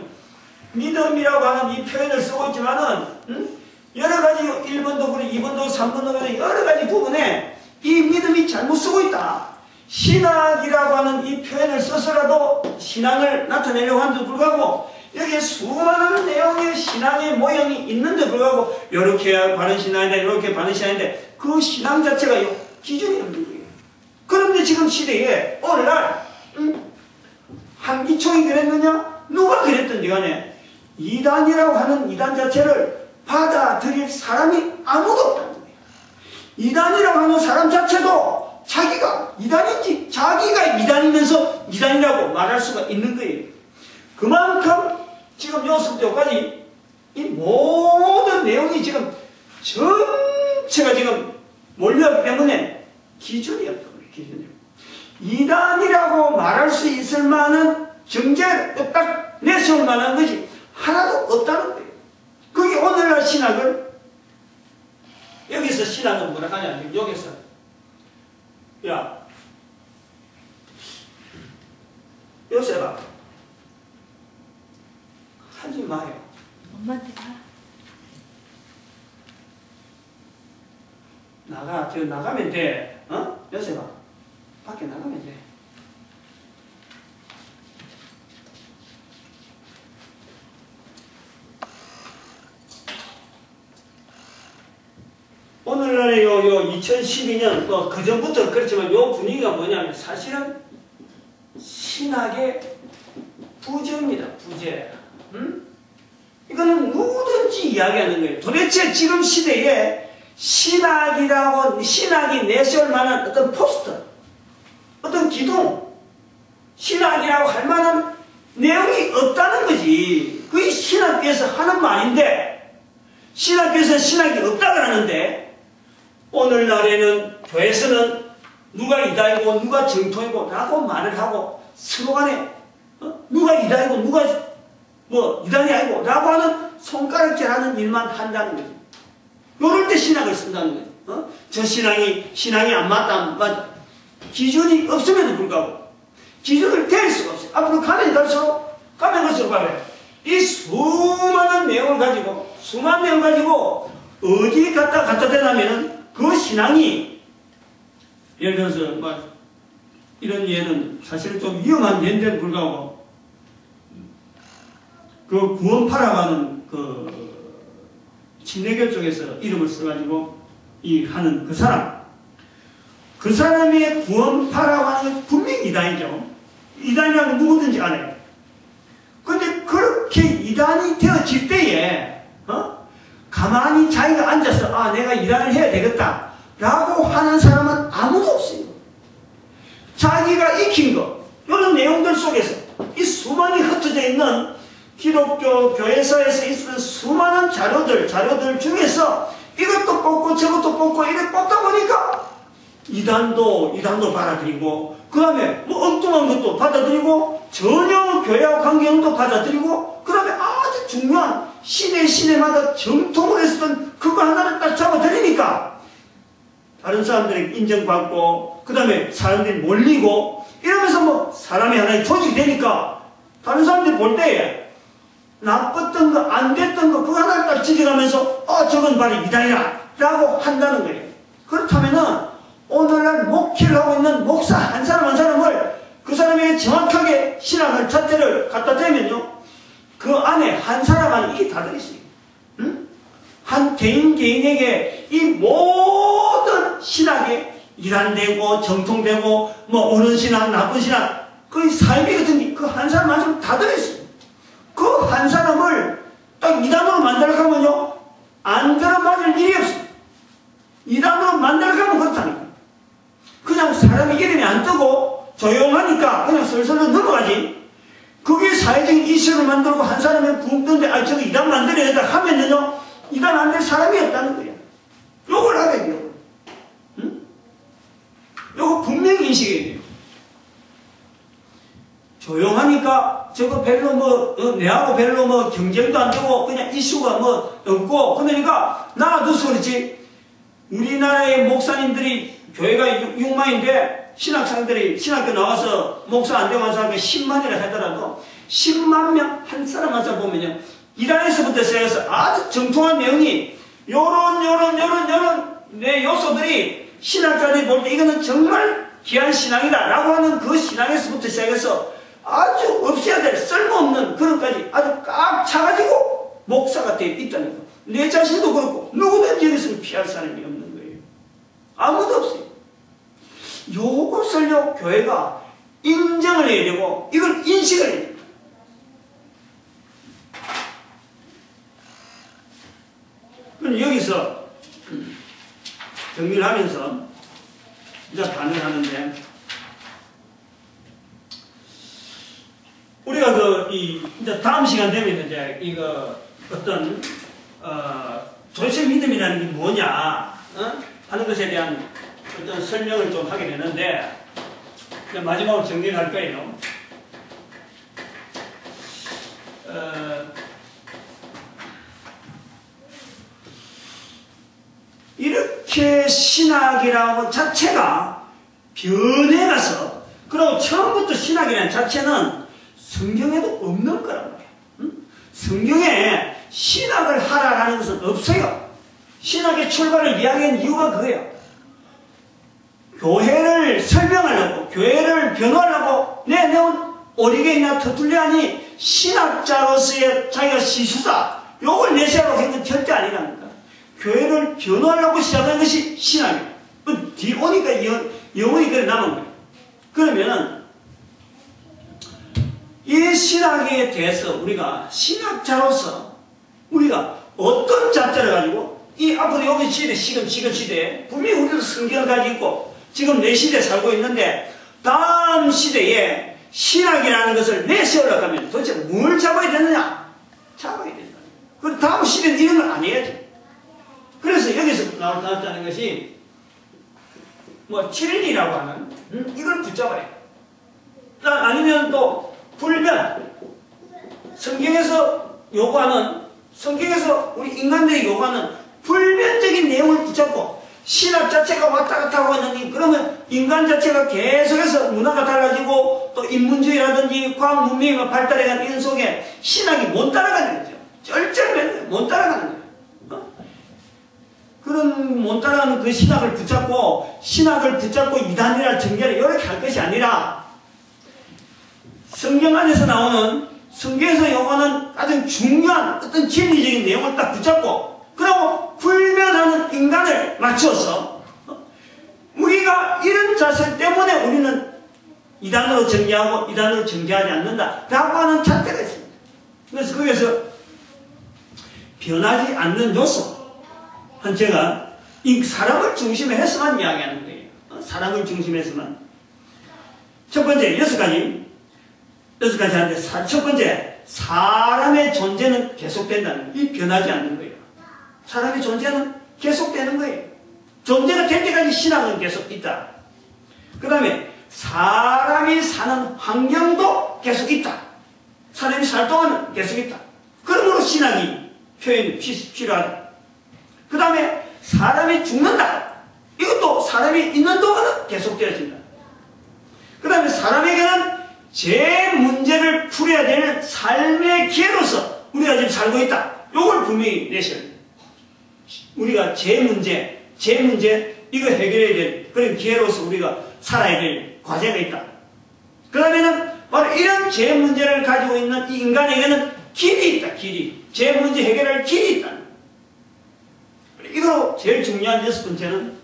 믿음이라고 하는 이 표현을 쓰고 있지만은, 여러 가지 1번도 그래, 2번도 3번도 그래, 여러 가지 부분에 이 믿음이 잘못 쓰고 있다. 신학이라고 하는 이 표현을 써서라도 신앙을 나타내려고 하는데 불구하고 여기에 수많은 내용의 신앙의 모형이 있는데 불구하고 이렇게 바른 신앙이다, 이렇게 바른 신앙인데 그 신앙 자체가 기준이 없는 거예요. 그런데 지금 시대에 오늘날 한기총이 그랬느냐? 누가 그랬든지 간에 이단이라고 하는 이단 자체를 받아들일 사람이 아무도 없다는 거예요. 이단이라고 하는 사람 자체도 자기가 이단인지 자기가 이단이면서 이단이라고 말할 수가 있는 거예요. 그만큼 지금 여기서부터 여기까지 이 모든 내용이 지금 전체가 지금 몰려있기 때문에 기준이 없다고 해요. 기준이. 이단이라고 말할 수 있을 만한 정죄를 딱 내세울 만한 것이 하나도 없다는 거예요. 그게 오늘날 신학을 여기서 신학은 뭐라 하냐. 여기서 야 요셉아, 하지 마요. 엄마한테 가. 나가면 돼. 요셉아, 밖에 나가면 돼. 오늘날의 요 2012년, 그 전부터 그렇지만 요 분위기가 뭐냐면 사실은 신학의 부재입니다. 부재. 이거는 누구든지 이야기하는 거예요. 도대체 지금 시대에 신학이 내세울 만한 어떤 포스터, 어떤 기둥, 신학이라고 할 만한 내용이 없다는 거지. 그게 신학교에서 하는 말인데, 신학교에서 신학이 없다고 하는데, 오늘날에는 교회에서는 누가 이다이고 누가 정통이고 라고 말을 하고 서로 간에 누가 이다이고 누가 이단이 아니고 라고 하는 손가락질하는 일만 한다는 거지. 요럴 때 신학을 쓴다는 거지. 저 신앙이 안 맞다. 기준이 없음에도 불구하고 기준을 댈 수가 없어요. 앞으로 가면 갈수록 봐요. 이 수많은 내용을 가지고 어디 갖다 대냐면은 그 신앙이, 예를 들어서 이런 예는 사실은 좀 위험한 예인데도 불구하고 그 구원파라고 하는 그 침례교 쪽에서 이름을 써가지고 하는 그 사람의 구원파라고 하는 건 분명히 이단이죠. 이단이라면 누구든지 알아요. 근데 그렇게 이단이 되어질 때에 가만히 자기가 앉아서 내가 이단을 해야 되겠다 라고 하는 사람은 아무도 없어요. 자기가 익힌 것, 이런 내용들 속에서 이 수많이 흩어져 있는 기독교 교회사에서 있는 수많은 자료들 중에서 이것도 뽑고 저것도 뽑고 이렇게 뽑다 보니까 이단도 받아들이고, 그 다음에 엉뚱한 것도 받아들이고, 전혀 교회와 관계없는 것도 받아들이고, 그 다음에 아주 중요한 시대마다 정통을 했었던 그거 하나를 딱 잡아들이니까 다른 사람들에게 인정받고, 그 다음에 사람들이 몰리고 이러면서 사람이 하나의 조직이 되니까 다른 사람들이 볼 때에 나빴던 거, 안 됐던 거 그거 하나를 딱 지켜가면서 저건 바로 이단이야 라고 한다는 거예요. 그렇다면은 오늘날 목회를 하고 있는 목사 한 사람을 그 사람에게 정확하게 신앙을 잣대를 갖다 대면요, 그 안에 한 사람 안에 이게 다 들어있어요. 한 개인에게 이 모든 신학에 이단되고 정통되고 옳은 신학, 나쁜 신학, 그 삶이 같은 게 그 한 사람 안에 다 들어있어요. 그 한 사람을 딱 이단으로 만들어가면요, 안 들어맞을 일이 없어요. 이단으로 만들어가면 그렇다니까. 그냥 사람이 이름이 안 뜨고 조용하니까 그냥 슬슬 넘어가지. 그게 사회적인 이슈를 만들고 한 사람이 붕 뜨는데 저거 이단 만들어야 된다 하면은요, 이단 안 될 사람이 없다는 거예요. 요걸 알아야 돼요. 요거 분명히 인식해야 돼요. 조용하니까 저거 별로 내하고 별로 경쟁도 안 되고 그냥 이슈가 없고, 그러니까 놔둬서 그렇지. 우리나라의 목사님들이 교회가 6만인데 신학생들이 신학교 나와서 목사 안 되고 한 사람이 10만이라 하더라도 10만 명 한 사람 한 사람 보면요, 이단에서부터 시작해서 아주 정통한 내용이 요런 내 요소들이 신학자들이 볼 때 이거는 정말 귀한 신앙이다 라고 하는 그 신앙에서부터 시작해서 아주 없어야 될 쓸모없는 그런까지 아주 꽉 차가지고 목사가 되어 있다는 거. 내 자신도 그렇고 누구든지 여기서는 피할 사람이 없는 거예요. 아무도 없어요. 요것을요, 교회가 인정을 해야 되고 이걸 인식을 해야 돼요. 그럼 여기서 정리를 하면서 이제 반응을 하는데, 우리가 이제 다음 시간 되면 이제 어떤 도대체 믿음이라는 게 뭐냐 하는 것에 대한 어떤 설명을 좀 하게 되는데, 마지막으로 정리를 할 거예요. 이렇게 신학이라고 자체가 변해가서, 그 그리고 처음부터 신학이라는 자체는 성경에도 없는 거란 말이야. 응? 성경에 신학을 하라라는 것은 없어요. 신학의 출발을 이야기한 이유가 그거예요. 교회를 설명하려고, 교회를 변호하려고 내놓은 오리게나 터툴리안이 신학자로서의 자기가 시수다, 요걸 내세우려고 한 건 절대 아니랍니다. 교회를 변호하려고 시작한 것이 신학이에요. 뒤 오니까 영혼이 그래 남은 거예요. 그러면은 이 신학에 대해서 우리가 신학자로서 우리가 어떤 잣대를 가지고 이 앞으로 여기 시대, 지금 시대에 분명히 우리도 성경을 가지고 있고 지금 내 시대에 살고 있는데 다음 시대에 신학이라는 것을 내세우려고 하면 도대체 뭘 잡아야 되느냐? 잡아야 된다. 그럼 다음 시대는 이런 걸 안 해야지. 그래서 여기서 나왔다는 것이 뭐 7일이라고 하는 이걸 붙잡아야 돼. 아니면 또 불변, 성경에서 우리 인간들이 요구하는 불변적인 내용을 붙잡고 신학 자체가 왔다 갔다 하고 있는, 그러면 인간 자체가 계속해서 문화가 달라지고 또 인문주의라든지 과학 문명이 발달해가는 이런 속에 신학이 못 따라가는 거죠. 쩔쩔매는 못 따라가는 거예요. 그런 못 따라가는 그 신학을 붙잡고 이단이라 정결을 이렇게 할 것이 아니라 성경 안에서 나오는, 성경에서 요구하는 가장 중요한 어떤 진리적인 내용을 딱 붙잡고, 그리고 불변하는 인간을 맞춰서 우리가 이런 자세 때문에 우리는 이단으로 정죄하고 이단으로 정죄하지 않는다 라고 하는 잣대가 있습니다. 그래서 거기에서 변하지 않는 요소, 제가 이 사람을 중심에 해서만 이야기하는 거예요. 사람을 중심에서만. 첫 번째, 여섯 가지 하는데, 첫 번째, 사람의 존재는 계속된다는 거예요. 이 변하지 않는 거예요. 사람의 존재는 계속되는 거예요. 존재가 될 때까지 신앙은 계속 있다. 그 다음에 사람이 사는 환경도 계속 있다. 사람이 살 동안은 계속 있다. 그러므로 신앙이 표현이 필요하다. 그 다음에 사람이 죽는다. 이것도 사람이 있는 동안은 계속되어진다. 그 다음에 사람에게는 제 문제를 풀어야 되는 삶의 기회로서 우리가 지금 살고 있다. 이걸 분명히 내셔야 돼요. 우리가 제 문제 이거 해결해야 될 그런 기회로서 우리가 살아야 될 과제가 있다. 그 다음에는 바로 이런 제 문제를 가지고 있는 이 인간에게는 길이 있다. 제 문제 해결할 길이 있다. 이거로 제일 중요한 여섯 번째는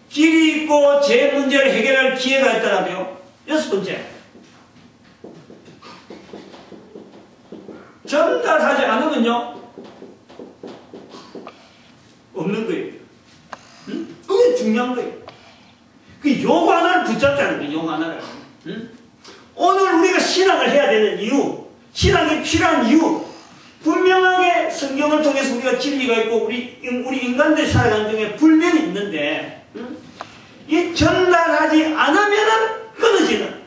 길이 있고 제 문제를 해결할 기회가 있더라고요. 여섯 번째, 전달하지 않으면요 없는 거예요. 응? 그게 중요한 거예요. 그 요거 하나를 붙잡자는 거예요. 요거 하나를. 응? 오늘 우리가 신학을 해야 되는 이유, 신학이 필요한 이유, 분명하게 성경을 통해서 우리가 진리가 있고 우리 인간들 살아가는 중에 불변이 있는데, 응? 이 전달하지 않으면은 끊어지는.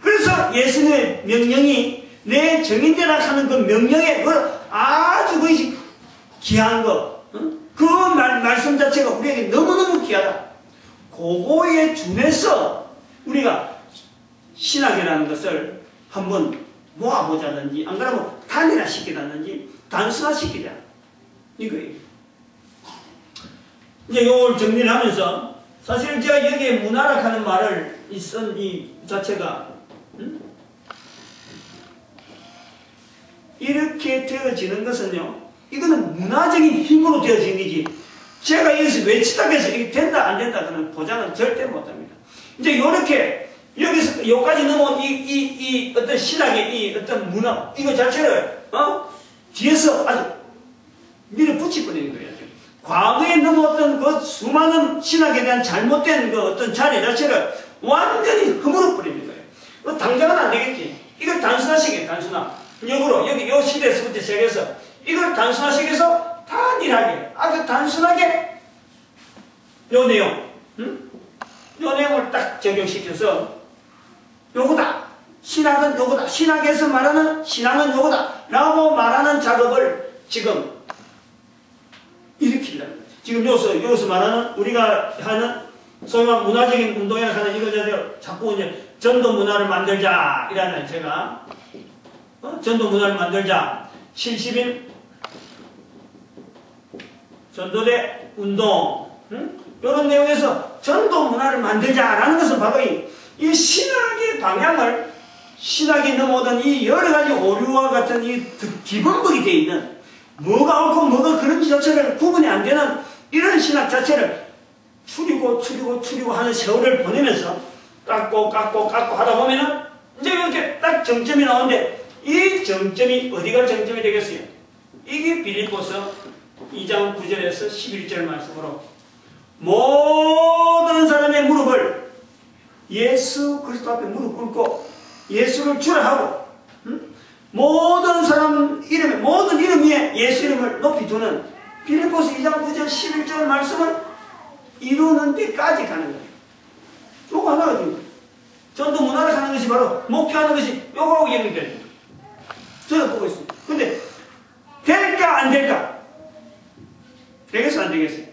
그래서 예수님의 명령이 내 정인되라 하는 그 명령에 아주 그 귀한 거, 응? 그 말씀 자체가 우리에게 너무너무 귀하다. 그거에 준해서 우리가 신학이라는 것을 한번 모아보자든지, 안 그러면 단일화시키자든지 단순화시키자, 이거예요. 이제 이걸 정리를 하면서, 사실 제가 여기에 문화락하는 말을 쓴 이 자체가 이렇게 되어지는 것은요, 이거는 문화적인 힘으로 되어진 거지, 제가 여기서 외치다고 해서 이게 된다 안 된다 그런 보장은 절대 못합니다. 이제 이렇게 여기서 여기까지 넘어온 이 어떤 신학의 이 어떤 문화, 이거 자체를 뒤에서 아주 밀어붙여버리는 거예요. 과거에 넘어왔던 그 수많은 신학에 대한 잘못된 그 어떤 자리 자체를 완전히 허물어버리는 거예요. 당장은 안 되겠지. 이걸 단순화시켜요, 단순화. 역으로, 여기 요 시대에서부터 시작해서 이걸 단순화시켜서 단일하게, 아주 단순하게 요 내용, 요 내용을 딱 적용시켜서 요거다. 신학은 요거다. 신학에서 말하는 신앙은 요거다. 라고 말하는 작업을 지금 일으키려는 거죠. 지금 여기서 말하는 우리가 하는 소위 말 문화적인 운동이라 하는 이거 자꾸 이제 전도 문화를 만들자 이라는 제가 전도 문화를 만들자 70인 전도대 운동 이런 내용에서 전도 문화를 만들자라는 것은 바로 이 신학의 방향을 신학이 넘어오던 이 여러 가지 오류와 같은 이 기본벽이 되어 있는 뭐가 옳고 뭐가 그런지 자체를 구분이 안 되는 이런 신학 자체를 추리고 하는 세월을 보내면서 깎고 하다 보면은 이제 이렇게 딱 정점이 나오는데 이 정점이 어디가 정점이 되겠어요? 이게 빌립보서 2장 9절에서 11절 말씀으로 모든 사람의 무릎을 예수 그리스도 앞에 무릎 꿇고 예수를 주라 하고 모든 사람 이름에 모든 이름 위에 예수 이름을 높이 두는 빌립보서 2장 9절 11절 말씀을 이루는 데까지 가는 거예요. 요거 하나가 지금 전도 문화를 가는 것이 바로 목표하는 것이 요거하고 연결됩니다. 저는 보고 있습니다. 근데 될까 안 될까? 되겠어 안 되겠어요?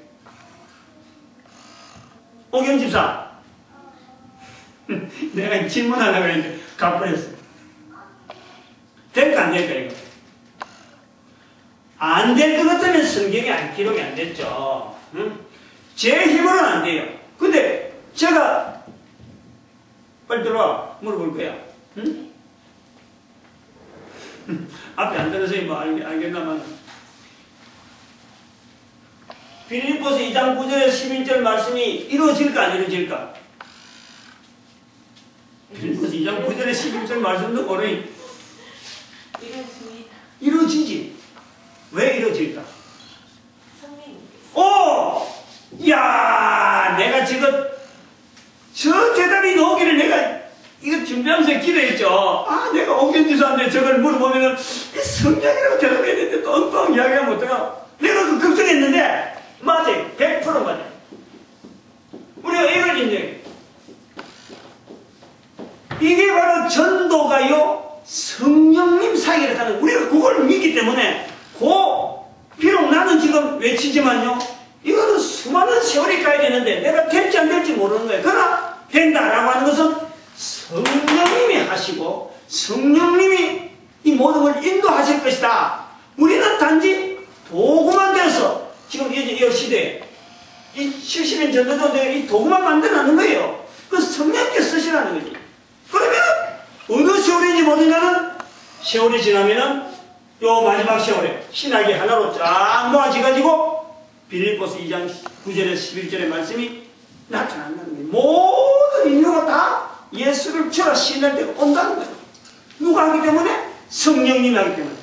오경 집사 내가 질문하려고 했는데 가버렸어요. 될까 안 될까 이거? 안 될 것 같으면 성경에 기록이 안 됐죠. 제 힘으로는 안 돼요. 근데 제가 빨리 들어와 물어볼 거야. 앞에 안 들어서 뭐 알겠나만 빌립보서 2장 9절에 11절 말씀이 이루어질까 안 이루어질까? 빌립보서 2장 9절에 11절 말씀도 모르니 이루어지지. 왜 이루어질까? 오! 야, 내가 지금 저 대답이 나오기를 내가 이거 준비하면서 기대했죠. 아, 내가 오견지사한테 저걸 물어보면은 성경이라고 대답해야 되는데 또 엉뚱한 이야기하면 어떡하? 내가 그 걱정했는데 맞아요. 100% 맞아요. 우리가 이걸 인정해요. 이게 바로 전도가요 성령님 사역이라고 하는 우리가 그걸 믿기 때문에 비록 나는 지금 외치지만요 이거는 수많은 세월이 가야 되는데 내가 될지 안 될지 모르는 거예요. 그러나 된다라고 하는 것은 성령님이 하시고 성령님이 이 모든 걸 인도하실 것이다. 우리는 단지 도구만 되어서 지금 이 시대에 이 70인 전도자들이 이 도구만 만들어내는 거예요. 그 성령님께 쓰시라는 거지. 그러면 어느 세월인지 모르면은 세월이 지나면은 요 마지막 세월에 신학이 하나로 쫙 모아져가지고 빌립보서 2장 9절에 11절의 말씀이 나타난다는 거예요. 모든 인류가 다 예수를 주라 신할 때가 온다는 거예요. 누가 하기 때문에? 성령님이 하기 때문에.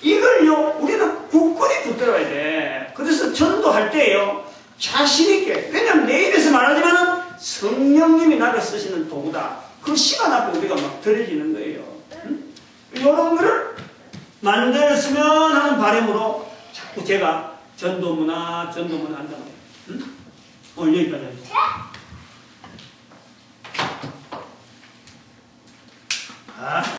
이걸요 우리는 굳건히 붙들어야 돼. 그래서 전도할 때요 자신있게, 왜냐면 내 입에서 말하지만은 성령님이 나를 쓰시는 도구다. 그 시간 앞에 우리가 막 들어지는 거예요. 이런 거를 만들었으면 하는 바람으로 자꾸 제가 전도문화 한다는 거예요. 오늘 여기까지 하겠습니다.